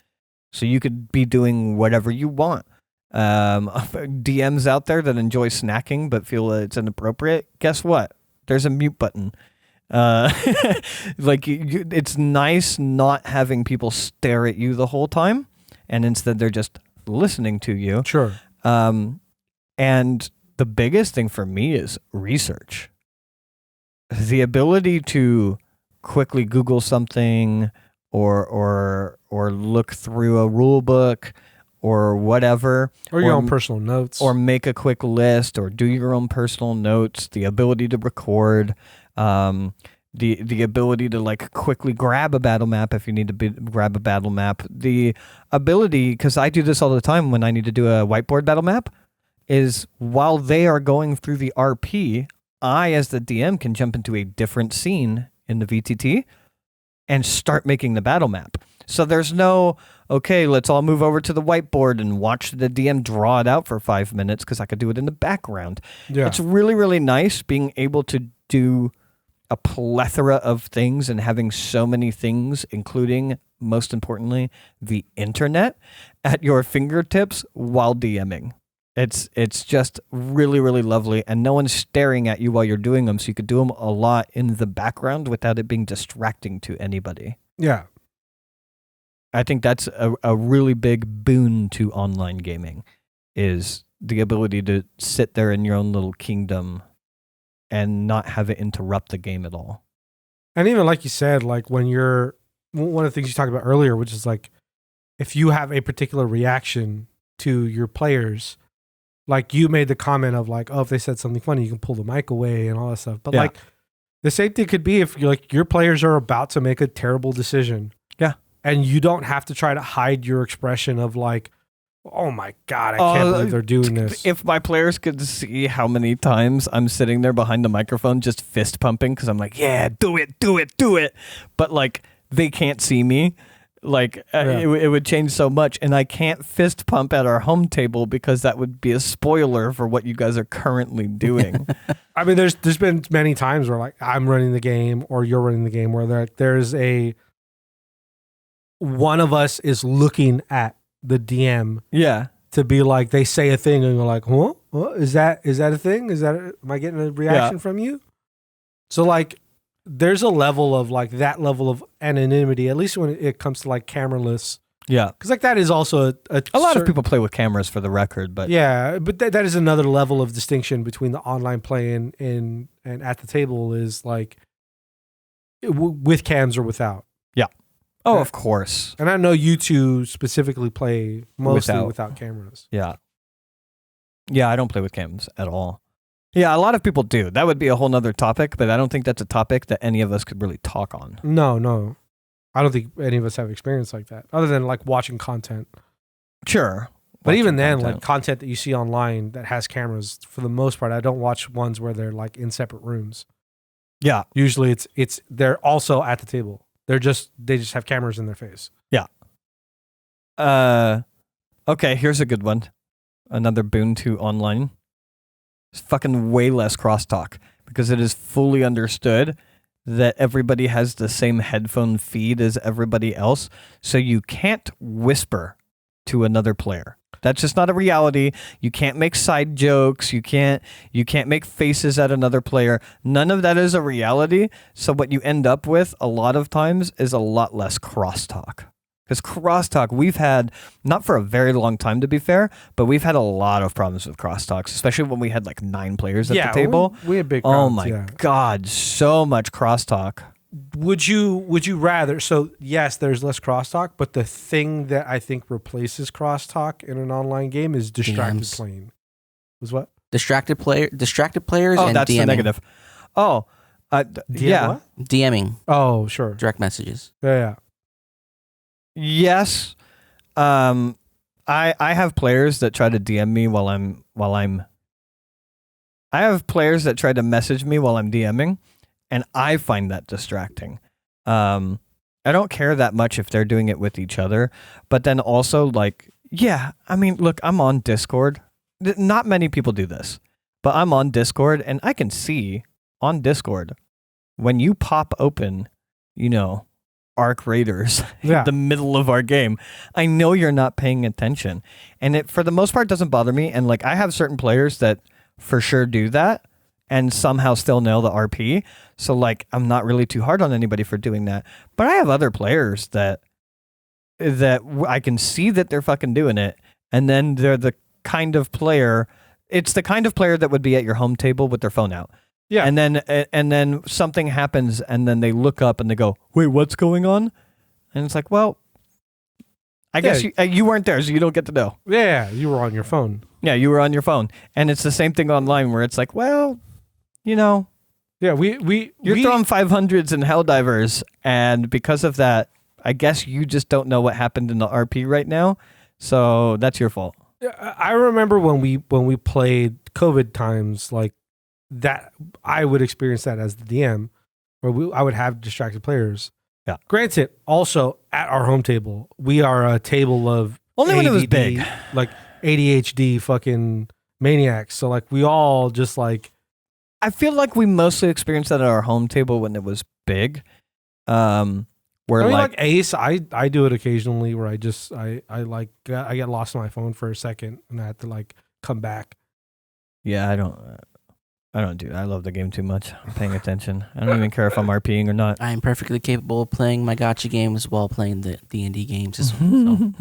So you could be doing whatever you want. DMs out there that enjoy snacking but feel it's inappropriate. Guess what? There's a mute button. It's nice not having people stare at you the whole time, and instead they're just listening to you. Sure. And the biggest thing for me is research. the ability to quickly Google something or look through a rule book or whatever, or your own personal notes, or make a quick list, or do your own personal notes, the ability to record, the ability to like quickly grab a battle map if you need to grab a battle map, the ability, because I do this all the time when I need to do a whiteboard battle map, is while they are going through the RP, I as the DM can jump into a different scene in the VTT and start making the battle map. So there's no, okay, let's all move over to the whiteboard and watch the DM draw it out for 5 minutes, because I could do it in the background. Yeah. It's really, really nice being able to do a plethora of things and having so many things, including, most importantly, the internet at your fingertips while DMing. It's just really, really lovely, and no one's staring at you while you're doing them, so you could do them a lot in the background without it being distracting to anybody. Yeah. I think that's a really big boon to online gaming, is the ability to sit there in your own little kingdom and not have it interrupt the game at all. And even like you said, like when you're, one of the things you talked about earlier, which is like, if you have a particular reaction to your players, like you made the comment of like, oh, if they said something funny, you can pull the mic away and all that stuff. But like the same thing could be if you're like, your players are about to make a terrible decision. Yeah. And you don't have to try to hide your expression of like, oh my God, I can't believe they're doing this. If my players could see how many times I'm sitting there behind the microphone just fist pumping because I'm like, yeah, do it. But like they can't see me. Like it would change so much. And I can't fist pump at our home table because that would be a spoiler for what you guys are currently doing. I mean, there's been many times where like I'm running the game or you're running the game where there's one of us is looking at the DM. Yeah. To be like, they say a thing and you're like, huh? Is that a thing? Am I getting a reaction from you? So like, there's a level of like that level of anonymity, at least when it comes to like cameraless. Yeah. Because like that is also a lot of people play with cameras for the record, but yeah, but that is another level of distinction between the online play and at the table is like with cams or without. Yeah. Oh, of course. And I know you two specifically play mostly without cameras. Yeah. Yeah, I don't play with cams at all. Yeah, a lot of people do. That would be a whole nother topic, but I don't think that's a topic that any of us could really talk on. No. I don't think any of us have experience like that, other than like watching content. Sure. But even then, like content that you see online that has cameras, for the most part, I don't watch ones where they're like in separate rooms. Yeah. Usually it's they're also at the table. They just have cameras in their face. Yeah. Okay, here's a good one. Another boon to online. It's fucking way less crosstalk because it is fully understood that everybody has the same headphone feed as everybody else, so you can't whisper to another player. That's just not a reality. You can't make side jokes. You can't make faces at another player. None of that is a reality. So what you end up with a lot of times is a lot less crosstalk. Because crosstalk, we've had, not for a very long time to be fair, but we've had a lot of problems with crosstalks, especially when we had like 9 players at the table. We had big crowds, crowds, oh my God, so much crosstalk. Would you rather, so yes, there's less crosstalk, but the thing that I think replaces crosstalk in an online game is distracted playing. Was what? Distracted players oh, and that's DMing. the negative. Oh, yeah. What? DMing. Oh, sure. Direct messages. Yeah. Yes. I have players that try to DM me while I'm I have players that try to message me while I'm DMing. And I find that distracting. I don't care that much if they're doing it with each other. But then also, like, yeah, I mean, look, I'm on Discord. Not many people do this. But I'm on Discord, and I can see on Discord when you pop open, Arc Raiders in the middle of our game. I know you're not paying attention. And it, for the most part, doesn't bother me. And, like, I have certain players that for sure do that and somehow still nail the RP. So, like, I'm not really too hard on anybody for doing that. But I have other players that I can see that they're fucking doing it. And then they're the kind of player, it's the kind of player that would be at your home table with their phone out. Yeah. And then something happens, and then they look up and they go, "Wait, what's going on?" And it's like, well, I guess you weren't there, so you don't get to know. Yeah, you were on your phone. Yeah, you were on your phone, and it's the same thing online where it's like, well, Yeah, you're throwing 500s and Helldivers, and because of that, I guess you just don't know what happened in the RP right now, so that's your fault. I remember when we played COVID times like that. I would experience that as the DM, where I would have distracted players. Yeah. Granted, also at our home table, we are a table of Only when it was ADD, big, like ADHD fucking maniacs. So like we all just like. I feel like we mostly experienced that at our home table when it was big. Where I mean, like Ace, I do it occasionally where I get lost on my phone for a second and I have to like come back. yeah, I don't do that. I love the game too much. I'm paying attention. I don't even care if I'm RPing or not. I am perfectly capable of playing my gacha games while playing the D&D games as well.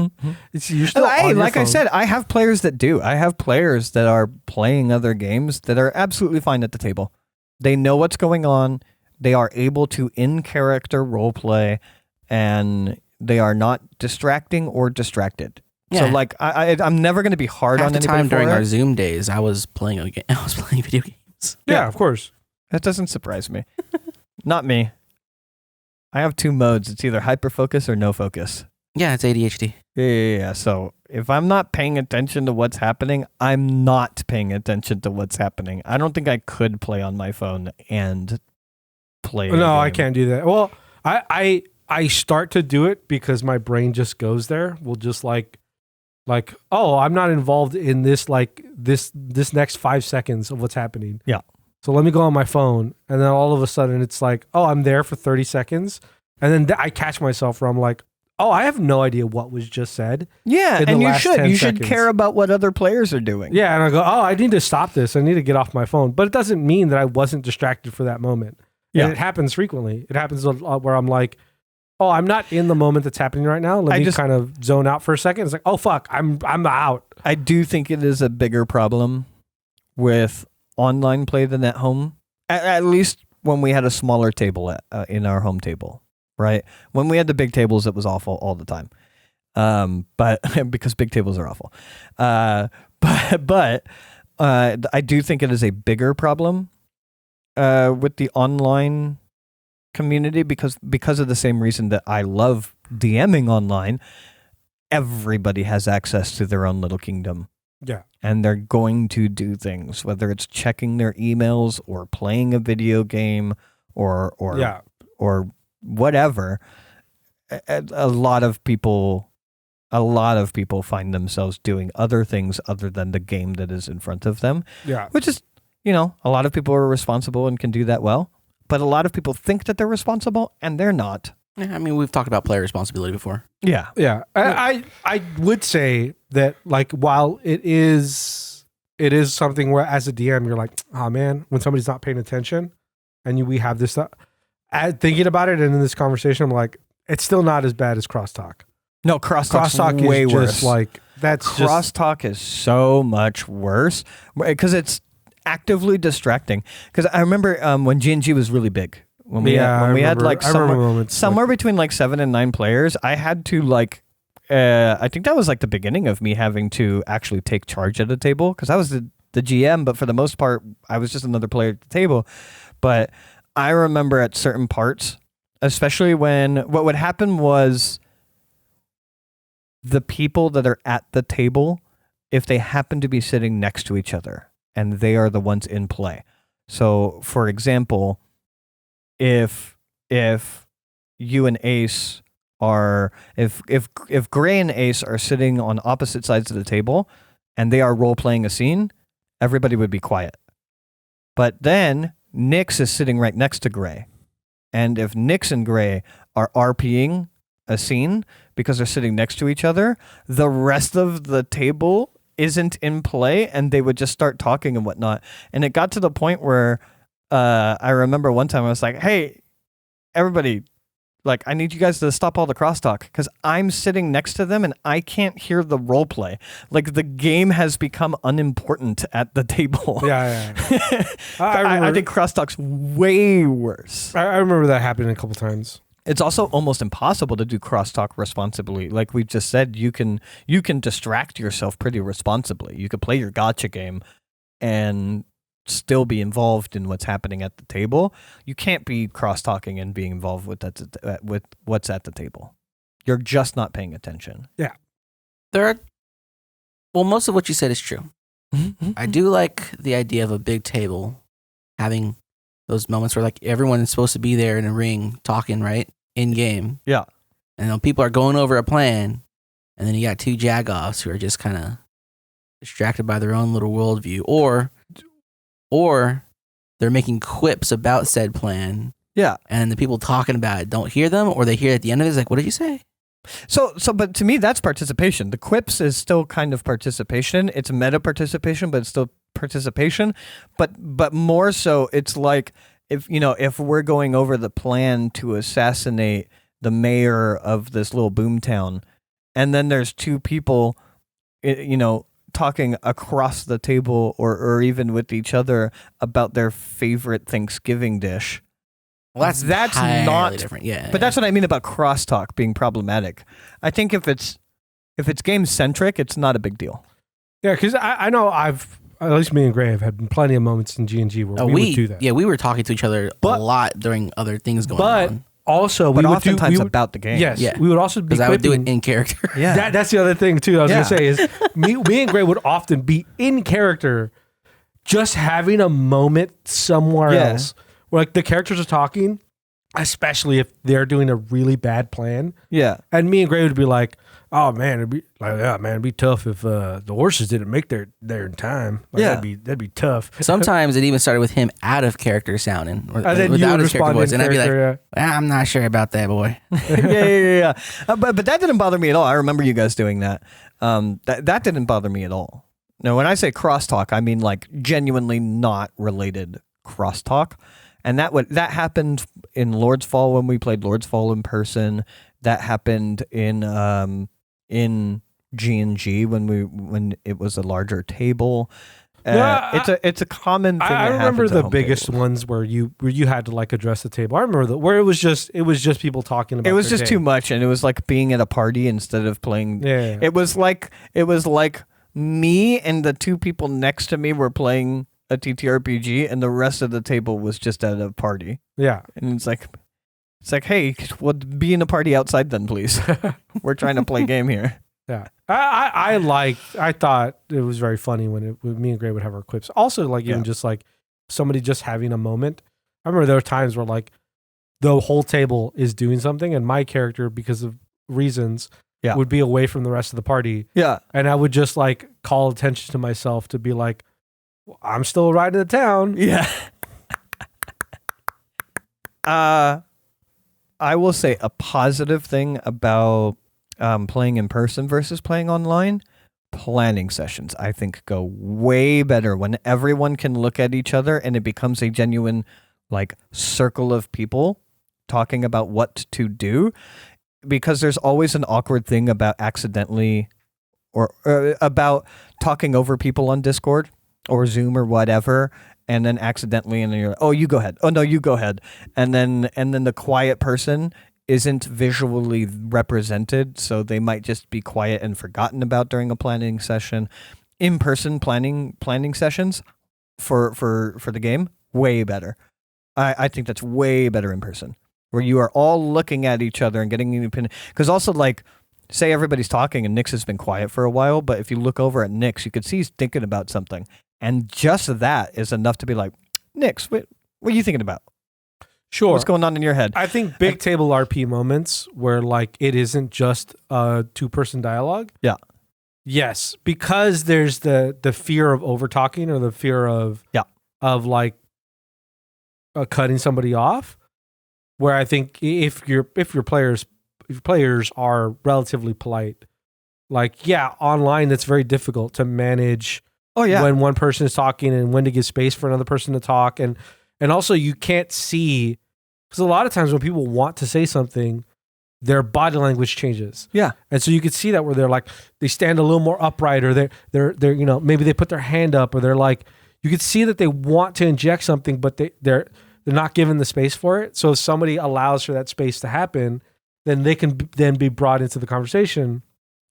So. You're still on your like I phone. said, I have players that do. I have players that are playing other games that are absolutely fine at the table. They know what's going on. They are able to in-character role play, and they are not distracting or distracted. Yeah. So like I'm never going to be hard Half on the anybody time for during it. our Zoom days, I was playing video games. Yeah, of course. That doesn't surprise me. Not me. I have two modes. It's either hyper focus or no focus. Yeah, it's ADHD. Yeah. So if I'm not paying attention to what's happening, I'm not paying attention to what's happening. I don't think I could play on my phone and play. No, I can't do that. Well, I start to do it because my brain just goes there. We'll just like, oh, I'm not involved in this like this next 5 seconds of what's happening. Yeah. So let me go on my phone, and then all of a sudden it's like, oh, I'm there for 30 seconds, and then I catch myself where I'm like, oh, I have no idea what was just said. Yeah, in the and you last should. 10 You should seconds. care about what other players are doing. Yeah, and I go, oh, I need to stop this. I need to get off my phone. But it doesn't mean that I wasn't distracted for that moment. Yeah. And it happens frequently. It happens a lot where I'm like, oh, I'm not in the moment that's happening right now. Let me just kind of zone out for a second. It's like, oh, fuck, I'm out. I do think it is a bigger problem with online play than at home. At least when we had a smaller table in our home table, right? When we had the big tables, it was awful all the time. But because big tables are awful. But I do think it is a bigger problem with the online community because of the same reason that I love DMing online. Everybody has access to their own little kingdom. Yeah. And they're going to do things, whether it's checking their emails or playing a video game or whatever. A lot of people find themselves doing other things other than the game that is in front of them. Yeah. Which is, a lot of people are responsible and can do that well. But a lot of people think that they're responsible and they're not. Yeah, I mean, we've talked about player responsibility before. Yeah. Yeah. I would say that like while it is something where as a DM you're like, oh man, when somebody's not paying attention and we have this stuff, thinking about it and in this conversation, I'm like, it's still not as bad as crosstalk. No, crosstalk way is worse. Just like that's crosstalk is so much worse because it's actively distracting. Because I remember when G&G was really big. When we had like somewhere between like 7 and 9 players, I had to like, I think that was like the beginning of me having to actually take charge at a table because I was the GM, but for the most part, I was just another player at the table. But I remember at certain parts, especially when what would happen was the people that are at the table, if they happen to be sitting next to each other and they are the ones in play. So for example, if you and Ace are if Gray and Ace are sitting on opposite sides of the table and they are role playing a scene, everybody would be quiet. But then Nix is sitting right next to Gray. And if Nix and Grey are RPing a scene because they're sitting next to each other, the rest of the table isn't in play and they would just start talking and whatnot. And it got to the point where I remember one time I was like, hey, everybody, Like, I need you guys to stop all the crosstalk because I'm sitting next to them and I can't hear the role play. Like, the game has become unimportant at the table. Yeah. I think crosstalk's way worse. I remember that happening a couple times. It's also almost impossible to do crosstalk responsibly. Like we just said, you can distract yourself pretty responsibly. You could play your gotcha game and still be involved in what's happening at the table. You can't be cross-talking and being involved with what's at the table. You're just not paying attention. Yeah. Most of what you said is true. I do like the idea of a big table having those moments where like everyone is supposed to be there in a ring talking, right? In game. Yeah. And people are going over a plan, and then you got two jagoffs who are just kind of distracted by their own little worldview, or they're making quips about said plan. Yeah. And the people talking about it don't hear them, or they hear at the end of it, it's like, what did you say? So, but to me, that's participation. The quips is still kind of participation. It's meta participation, but it's still participation. But more so, it's like if we're going over the plan to assassinate the mayor of this little boomtown, and then there's two people, talking across the table or even with each other about their favorite Thanksgiving dish. Well, that's not different. Yeah. But that's what I mean about crosstalk being problematic. I think if it's game centric, it's not a big deal. Yeah, because I know at least me and Gray have had plenty of moments in G&G where we would do that. Yeah, we were talking to each other a lot during other things going on. Also, we would oftentimes about the game. Yes, yeah. we would also be because I would do it in character. Yeah, that's the other thing too. I was gonna say is me and Gray would often be in character, just having a moment somewhere else where like the characters are talking, especially if they're doing a really bad plan. Yeah, and me and Gray would be like, "Oh man, it'd be tough if the horses didn't make their in time. Like, that'd be tough." Sometimes it even started with him out of character sounding, and then without his character voice, and I'd be like, "I'm not sure about that, boy." yeah. But that didn't bother me at all. I remember you guys doing that. That didn't bother me at all. No, when I say crosstalk, I mean like genuinely not related crosstalk, and that happened in Lord's Fall when we played Lord's Fall in person. That happened in G&G when it was a larger table. It's a common thing. I remember the biggest ones where you had to like address the table. I remember where it was just people talking about. It was just too much, and it was like being at a party instead of playing. Yeah. It was like me and the two people next to me were playing a TTRPG, and the rest of the table was just at a party. Yeah, and it's like, hey, we'll be in a party outside then, please. We're trying to play a game here. Yeah, I thought it was very funny when me and Gray would have our quips. Also, like even just like somebody just having a moment. I remember there were times where like the whole table is doing something, and my character, because of reasons, would be away from the rest of the party. Yeah, and I would just like call attention to myself to be like, I'm still riding the town. Yeah. I will say a positive thing about playing in person versus playing online. Planning sessions, I think, go way better when everyone can look at each other and it becomes a genuine like circle of people talking about what to do, because there's always an awkward thing about accidentally or about talking over people on Discord or Zoom or whatever, and then accidentally, and then you're like, oh, you go ahead. Oh no, you go ahead. And then the quiet person isn't visually represented, so they might just be quiet and forgotten about during a planning session. In-person planning sessions for the game, way better. I think that's way better in person, where you are all looking at each other and getting an opinion. Because also, like, say everybody's talking and Nix has been quiet for a while, but if you look over at Nix, you could see he's thinking about something. And just that is enough to be like, Nix, what are you thinking about? Sure. What's going on in your head? I think big table RP moments where like it isn't just a two-person dialogue. Yeah. Yes, because there's the fear of over talking or the fear of like cutting somebody off. Where I think if your players are relatively polite, like online it's very difficult to manage. Oh yeah, when one person is talking and when to give space for another person to talk, and also you can't see Because a lot of times when people want to say something, their body language changes. Yeah. And so you could see that where they're like, they stand a little more upright, or they're you know, maybe they put their hand up, or they're like, you could see that they want to inject something, but they're not given the space for it. So if somebody allows for that space to happen, then they can then be brought into the conversation.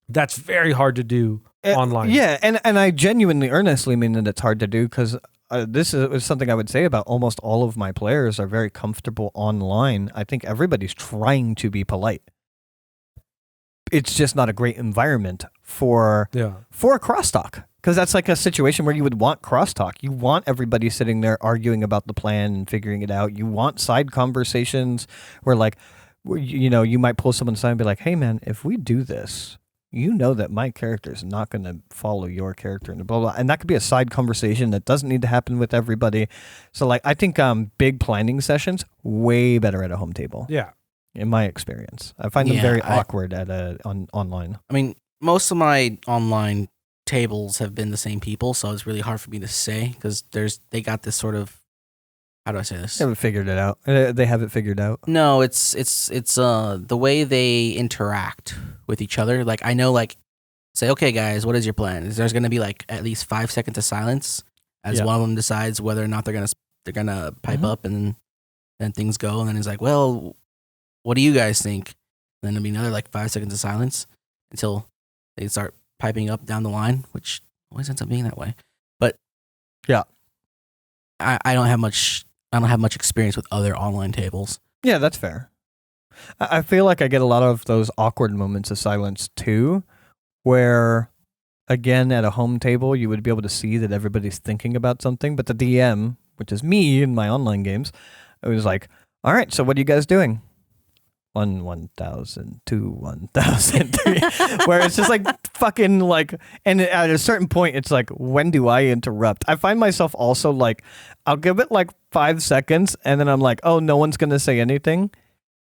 That's very hard to do online. Yeah, and I genuinely, earnestly mean that it's hard to do, because this is something I would say about almost all of my players are very comfortable online. I think everybody's trying to be polite. It's just not a great environment for crosstalk, because that's like a situation where you would want crosstalk. You want everybody sitting there arguing about the plan and figuring it out. You want side conversations where, like, you know, you might pull someone aside and be like, hey man, if we do this, you know that my character is not going to follow your character, and blah, blah. And that could be a side conversation that doesn't need to happen with everybody. So, like, I think big planning sessions, way better at a home table. Yeah. In my experience. I find them very awkward at online. I mean, most of my online tables have been the same people, so it's really hard for me to say, because they got this sort of, how do I say this? They haven't figured it out. They have it figured out. No, it's the way they interact with each other. Like, I know, like, say, okay, guys, what is your plan? There's going to be like at least 5 seconds of silence as one of them decides whether or not they're gonna pipe up, and then things go, and then he's like, well, what do you guys think? And then there'll be another like 5 seconds of silence until they start piping up down the line, which always ends up being that way. But yeah, I don't have much experience with other online tables. Yeah, that's fair. I feel like I get a lot of those awkward moments of silence too, where, again, at a home table, you would be able to see that everybody's thinking about something, but the DM, which is me in my online games, it was like, all right, so what are you guys doing? 1,000, 2, 1,000, 3, where it's just like fucking like, and at a certain point, it's like, when do I interrupt? I find myself also like, I'll give it like 5 seconds, and then I'm like, oh, no one's gonna say anything,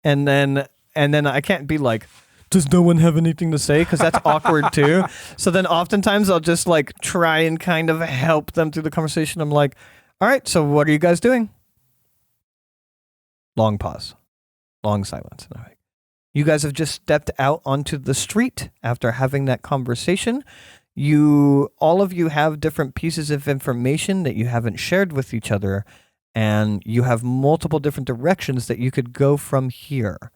and then I can't be like, does no one have anything to say? Because that's awkward too. So then oftentimes I'll just like try and kind of help them through the conversation. I'm like, all right, so what are you guys doing? Long pause. Long silence. And I'm like, you guys have just stepped out onto the street after having that conversation. All of you have different pieces of information that you haven't shared with each other, and you have multiple different directions that you could go from here.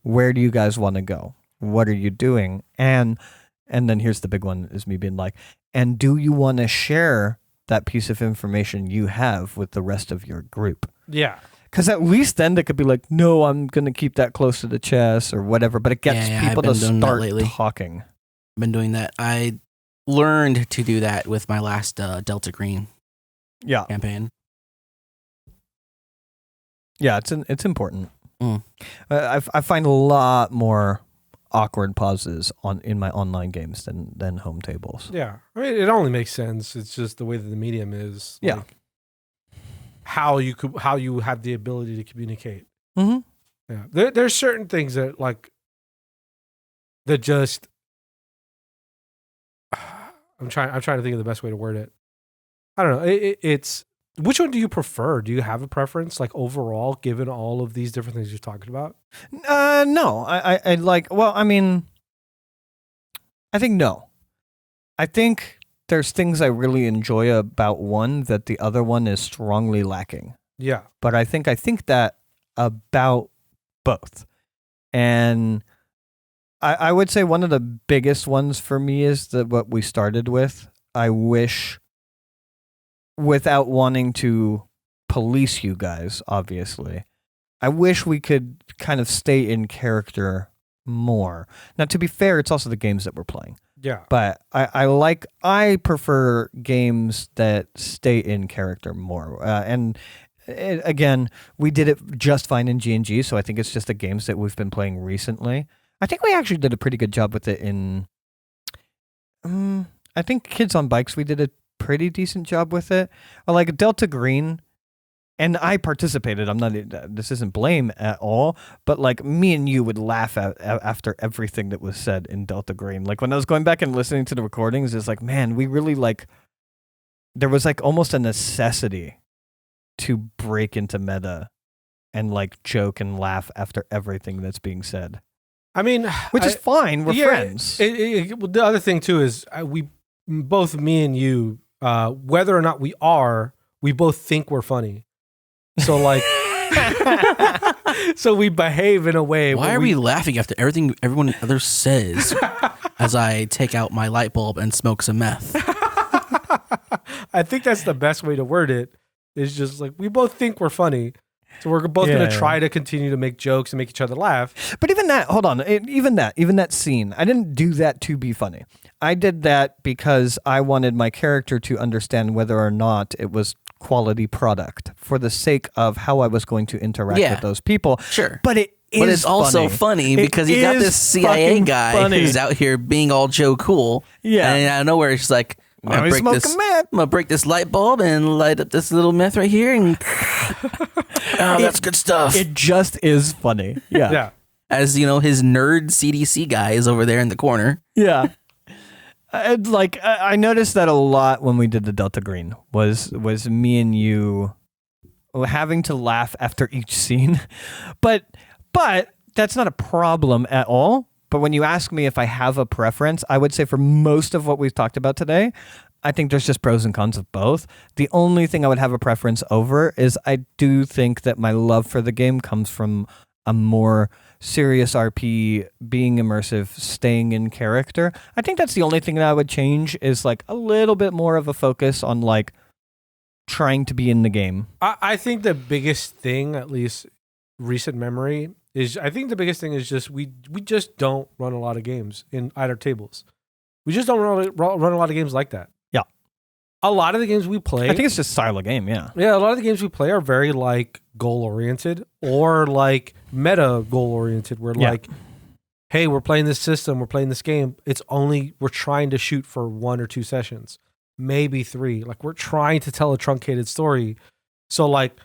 Where do you guys want to go? What are you doing? And then here's the big one, is me being like, and do you want to share that piece of information you have with the rest of your group? Yeah. Because at least then they could be like, no, I'm going to keep that close to the chest or whatever. But it gets people to start talking. I've been doing that. I learned to do that with my last Delta Green campaign. Yeah, it's important. I find a lot more awkward pauses in my online games than home tables. Yeah. I mean, it only makes sense. It's just the way that the medium is. Yeah. Like, how you have the ability to communicate. Mm-hmm. Yeah, there's certain things that like that just I'm trying to think of the best way to word it. I don't know. It's which one do you prefer? Do you have a preference, like overall, given all of these different things you're talking about? No. I like. Well, I mean, I think no. I think there's things I really enjoy about one that the other one is strongly lacking. Yeah. But I think that about both. And I would say one of the biggest ones for me is what we started with. I wish, without wanting to police you guys, obviously, I wish we could kind of stay in character more. Now, to be fair, it's also the games that we're playing. Yeah. But I prefer games that stay in character more. Again, we did it just fine in G&G, so I think it's just the games that we've been playing recently. I think we actually did a pretty good job with it in... I think Kids on Bikes, we did a pretty decent job with it. Or like Delta Green... And I participated. This isn't blame at all, but like me and you would laugh after everything that was said in Delta Green. Like when I was going back and listening to the recordings, it's like, man, we really like, there was like almost a necessity to break into meta and like joke and laugh after everything that's being said. I mean, which is fine. We're friends. The other thing too is both me and you, whether or not we both think we're funny. So like, so we behave in a way. Why are we laughing after everything everyone else says as I take out my light bulb and smoke some meth? I think that's the best way to word it. Is just like we both think we're funny. So we're both going to try to continue to make jokes and make each other laugh. But even that, hold on, even that scene, I didn't do that to be funny. I did that because I wanted my character to understand whether or not it was quality product for the sake of how I was going to interact with those people. Sure. But it's also funny because you got this CIA guy who's out here being all Joe Cool. Yeah. And out of nowhere, it's like, I'm gonna break this light bulb and light up this little meth right here, and that's good stuff. It just is funny. Yeah. Yeah. As you know, his nerd CDC guy is over there in the corner. Yeah. I noticed that a lot when we did the Delta Green was me and you having to laugh after each scene, but that's not a problem at all. But when you ask me if I have a preference, I would say for most of what we've talked about today, I think there's just pros and cons of both. The only thing I would have a preference over is I do think that my love for the game comes from a more serious RP, being immersive, staying in character. I think that's the only thing that I would change is like a little bit more of a focus on like trying to be in the game. I think the biggest thing, at least recent memory, I think the biggest thing is just we just don't run a lot of games at our tables. We just don't run a lot of games like that. Yeah. A lot of the games we play, I think it's just style of game, yeah. Yeah, a lot of the games we play are very like goal-oriented or like meta goal-oriented. We're like, hey, we're playing this system, we're playing this game. We're trying to shoot for 1 or 2 sessions, maybe 3. Like we're trying to tell a truncated story. So like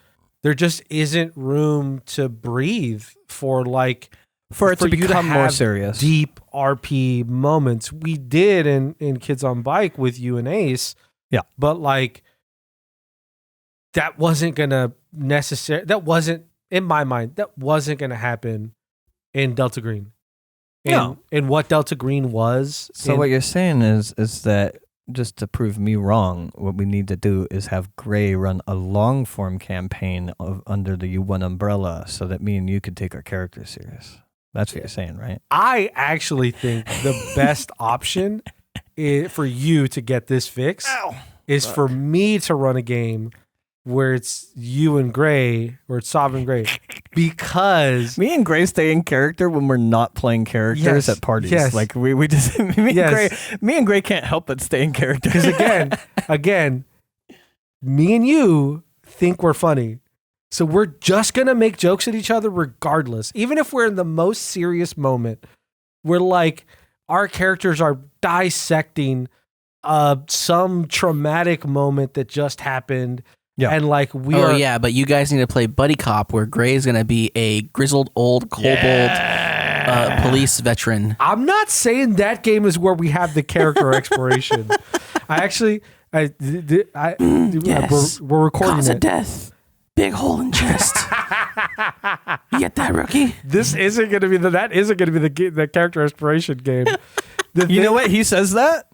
there just isn't room to breathe for it to become more serious, deep RP moments. We did in Kids on Bike with you and Ace, but like that wasn't gonna in my mind, that wasn't gonna happen in Delta Green. And what Delta Green was. So what you're saying is that, just to prove me wrong, what we need to do is have Grey run a long form campaign under the U1 umbrella so that me and you could take our characters serious. That's what you're saying, right? I actually think the best option for you to get this fix is for me to run a game where it's you and Grey, or it's Sovereign Grey, because me and Grey stay in character when we're not playing characters at parties. Yes. Like we just me and Grey can't help but stay in character. Because again, me and you think we're funny, so we're just gonna make jokes at each other regardless, even if we're in the most serious moment. We're like, our characters are dissecting some traumatic moment that just happened. Yeah. And like but you guys need to play Buddy Cop, where Grey is going to be a grizzled old kobold police veteran. I'm not saying that game is where we have the character exploration. We're recording Cause of death. Big hole in chest. You get that, rookie? That isn't going to be the character exploration game. You know what? He says that.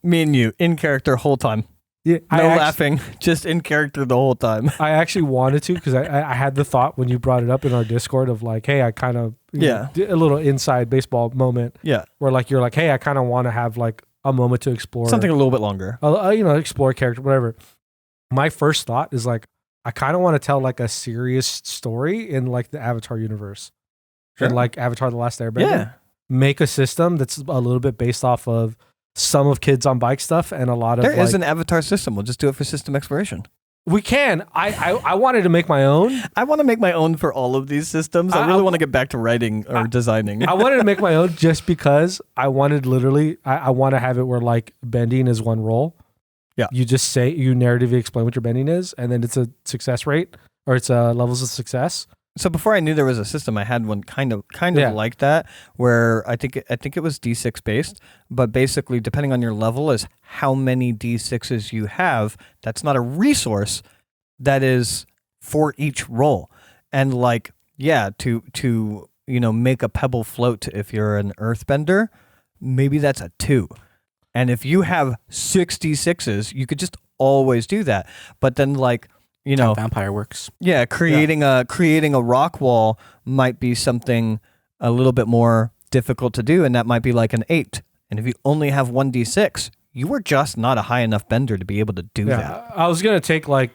Me and you in character whole time. Yeah, laughing, just in character the whole time. I actually wanted to, because I had the thought when you brought it up in our Discord of like, hey, I kind of a little inside baseball moment. Yeah, where like you're like, hey, I kind of want to have like a moment to explore something a little bit longer. Explore character, whatever. My first thought is like, I kind of want to tell like a serious story in like the Avatar universe, and like Avatar: The Last Airbender. Yeah, make a system that's a little bit based off of some of Kids on Bike stuff and a lot of there is an Avatar system. We'll just do it for system exploration. We can. I wanted to make my own. I want to make my own for all of these systems. I really want to get back to writing or designing. I wanted to make my own just because I wanted I want to have it where like bending is one roll. Yeah. You just you narratively explain what your bending is, and then it's a success rate, or it's levels of success. So before I knew there was a system, I had one kind of like that, where I think it was D6 based, but basically depending on your level is how many D6s you have. That's not a resource, that is for each roll. And like, yeah, to make a pebble float if you're an earthbender, maybe that's a 2. And if you have 66s, you could just always do that. But then like, How vampire works. Yeah, creating a rock wall might be something a little bit more difficult to do, and that might be like an 8. And if you only have 1d6, you were just not a high enough bender to be able to do that. I was gonna take like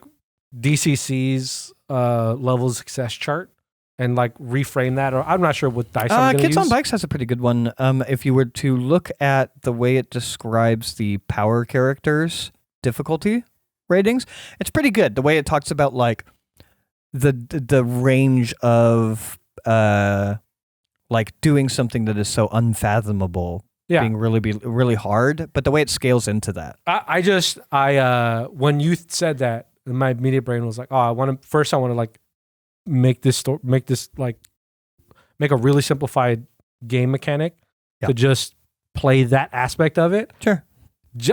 DCC's level of success chart and like reframe that, or I'm not sure what dice I'm gonna Kids use. on Bikes has a pretty good one. If you were to look at the way it describes the power characters difficulty ratings, it's pretty good. The way it talks about like the range of like doing something that is so unfathomable being really hard, but the way it scales into that. I when you said that, my immediate brain was like, oh, I want to like make a really simplified game mechanic to just play that aspect of it. Sure.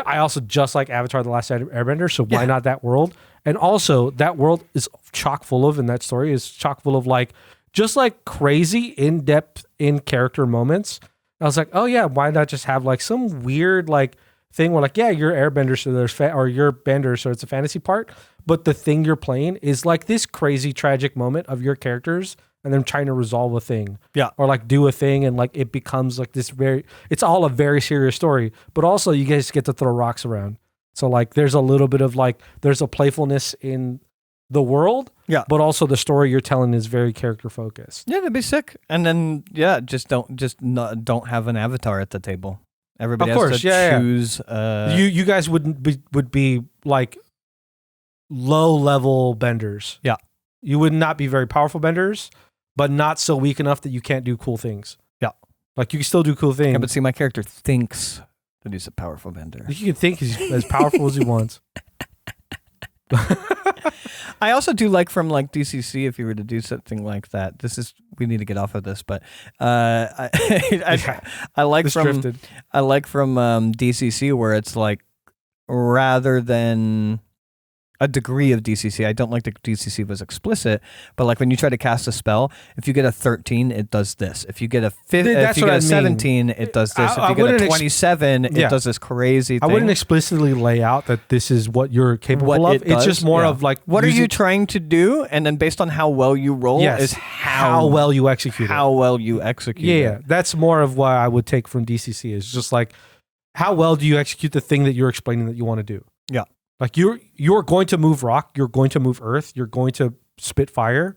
I also just like Avatar: The Last Airbender, so why not that world? And also, that world is chock full of, and that story is chock full of like just like crazy in-depth in-character moments. I was like, oh yeah, why not just have like some weird like thing where like, yeah, you're airbender, so there's or you're bender, so it's a fantasy part, but the thing you're playing is like this crazy tragic moment of your characters and them trying to resolve a thing. Yeah. Or like do a thing, and like it becomes like this it's all a very serious story, but also you guys get to throw rocks around. So like there's a little bit of like, there's a playfulness in the world, but also the story you're telling is very character focused. Yeah, that'd be sick. And then don't have an avatar at the table. Everybody has to choose. You guys would be like low level benders. Yeah, you would not be very powerful benders, but not so weak enough that you can't do cool things. Yeah, like you can still do cool things. Yeah, but see, my character thinks that he's a powerful bender. You can think he's as powerful as he wants. I also do like from like DCC, if you were to do something like that. We need to get off of this, but I like from DCC where it's like, rather than a degree of DCC, I don't like that DCC was explicit, but like when you try to cast a spell, if you get a 13, it does this. If you get a 17, it does this. If you get a 27, it does this crazy thing. I wouldn't explicitly lay out that this is what you're capable of. It's just more of like, what are you trying to do? And then based on how well you roll is how well you execute How well you execute it. Yeah, that's more of what I would take from DCC, is just like, how well do you execute the thing that you're explaining that you want to do? Yeah. Like you're going to move rock, you're going to move earth, you're going to spit fire.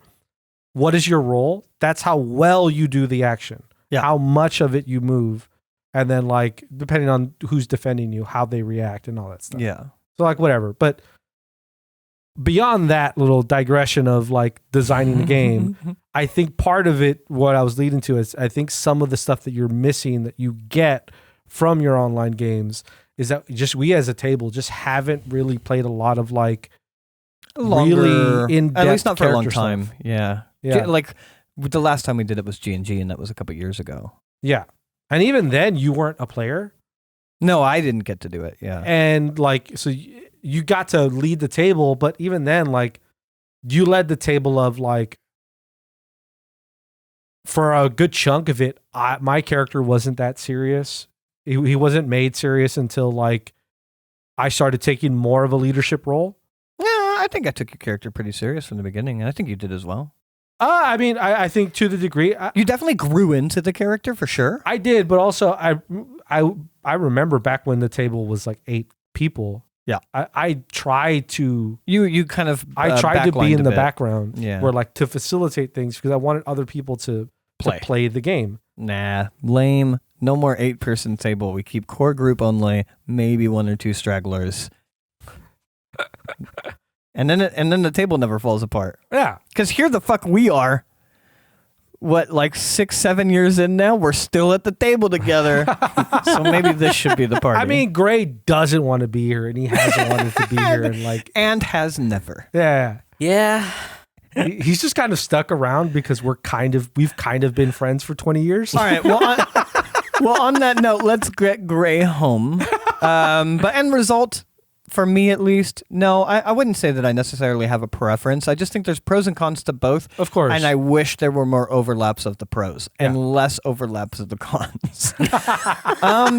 What is your role? That's how well you do the action. Yeah. How much of it you move, and then like depending on who's defending you, how they react and all that stuff. Yeah. So like whatever. But beyond that little digression of like designing the game, I think part of it, what I was leading to, is I think some of the stuff that you're missing that you get from your online games is that just we as a table just haven't really played a lot of like really in-depth, at least not for a long character time. stuff. Yeah. Like the last time we did it was G&G, and that was a couple years ago. Yeah. And even then you weren't a player. No, I didn't get to do it. Yeah. And like, so you got to lead the table, but even then, like, you led the table of like, for a good chunk of it, my character wasn't that serious. He wasn't made serious until like I started taking more of a leadership role. Yeah, I think I took your character pretty serious from the beginning, and I think you did as well. I mean, I think to the degree you definitely grew into the character for sure. I did, but also I remember back when the table was like 8 people. Yeah, I tried to you kind of I tried to be in the bit. Background, yeah, where like to facilitate things because I wanted other people to play the game. Nah, lame. No more 8-person table. We keep core group only. Maybe 1 or 2 stragglers. and then the table never falls apart. Yeah, because here the fuck we are. What, like 6-7 years in now? We're still at the table together. So maybe this should be the party. I mean, Gray doesn't want to be here, and he hasn't wanted to be here, and like, and has never. Yeah. He's just kind of stuck around because we've kind of been friends for 20 years. All right. Well, on that note, let's get Gray home. But end result, for me at least, no, I wouldn't say that I necessarily have a preference. I just think there's pros and cons to both. Of course. And I wish there were more overlaps of the pros and less overlaps of the cons.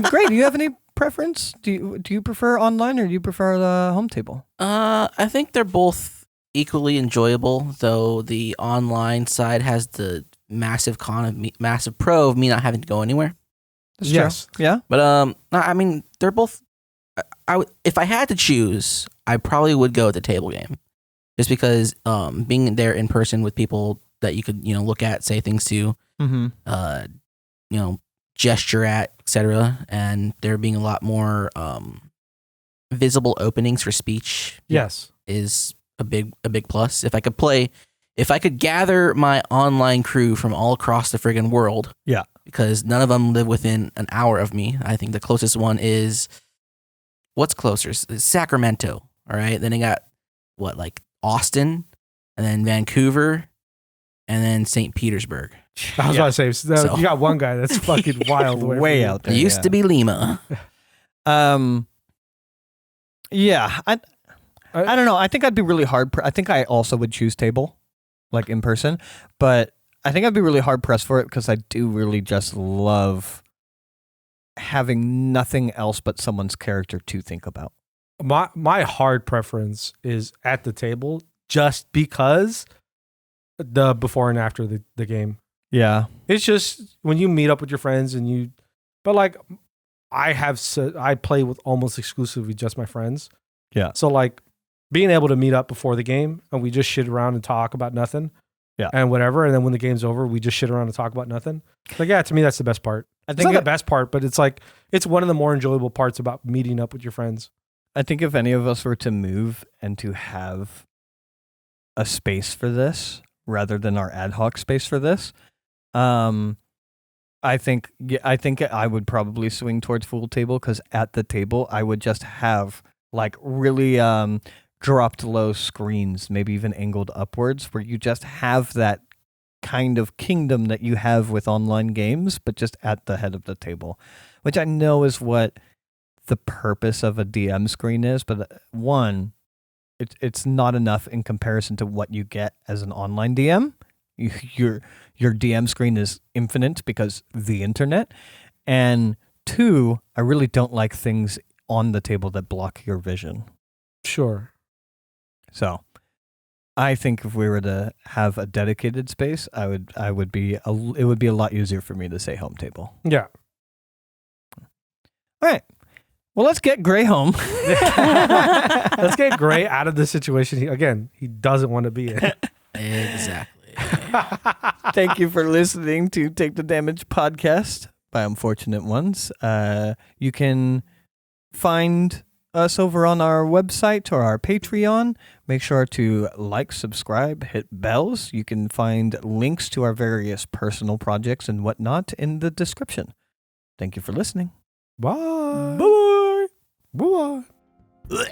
Great. Do you have any preference? Do you prefer online or do you prefer the home table? I think they're both equally enjoyable, though the online side has the massive massive pro of me not having to go anywhere. That's yes. True. Yeah. But I mean, they're both. If I had to choose, I probably would go with the table game, just because being there in person with people that you could look at, say things to, gesture at, etc., and there being a lot more visible openings for speech. Yes, is a big plus. If I could gather my online crew from all across the friggin' world, because none of them live within an hour of me. I think the closest one is. What's closer? Sacramento. All right. Then they got like Austin, and then Vancouver, and then St. Petersburg. I was about to say, you got one guy that's fucking wild. Way out there. It used to be Lima. Yeah. I don't know. I think I'd be really hard. I think I also would choose table, like in person, but I think I'd be really hard pressed for it because I do really just love having nothing else but someone's character to think about. My hard preference is at the table, just because the before and after the game. Yeah, it's just when you meet up with your friends but like I play with almost exclusively just my friends. Yeah. So like being able to meet up before the game and we just shit around and talk about nothing. Yeah. And whatever. And then when the game's over, we just shit around and talk about nothing. Like, yeah, to me, that's the best part. It's not the best part, but it's like, it's one of the more enjoyable parts about meeting up with your friends. I think if any of us were to move and to have a space for this rather than our ad hoc space for this, I think I would probably swing towards full table, because at the table, I would just have like really dropped low screens, maybe even angled upwards, where you just have that kind of kingdom that you have with online games, but just at the head of the table, which I know is what the purpose of a DM screen is. But one, it's not enough in comparison to what you get as an online DM. Your DM screen is infinite because the internet. And two, I really don't like things on the table that block your vision. Sure. So, I think if we were to have a dedicated space, it would be a lot easier for me to say home table. Yeah. All right. Well, let's get Gray home. Let's get Gray out of the situation. He doesn't want to be in. Exactly. Thank you for listening to Take the Damage podcast by Unfortunate Ones. You can find us over on our website or our Patreon. Make sure to like, subscribe, hit bells. You can find links to our various personal projects and whatnot in the description. Thank you for listening. Bye. Bye. Bye. Ugh.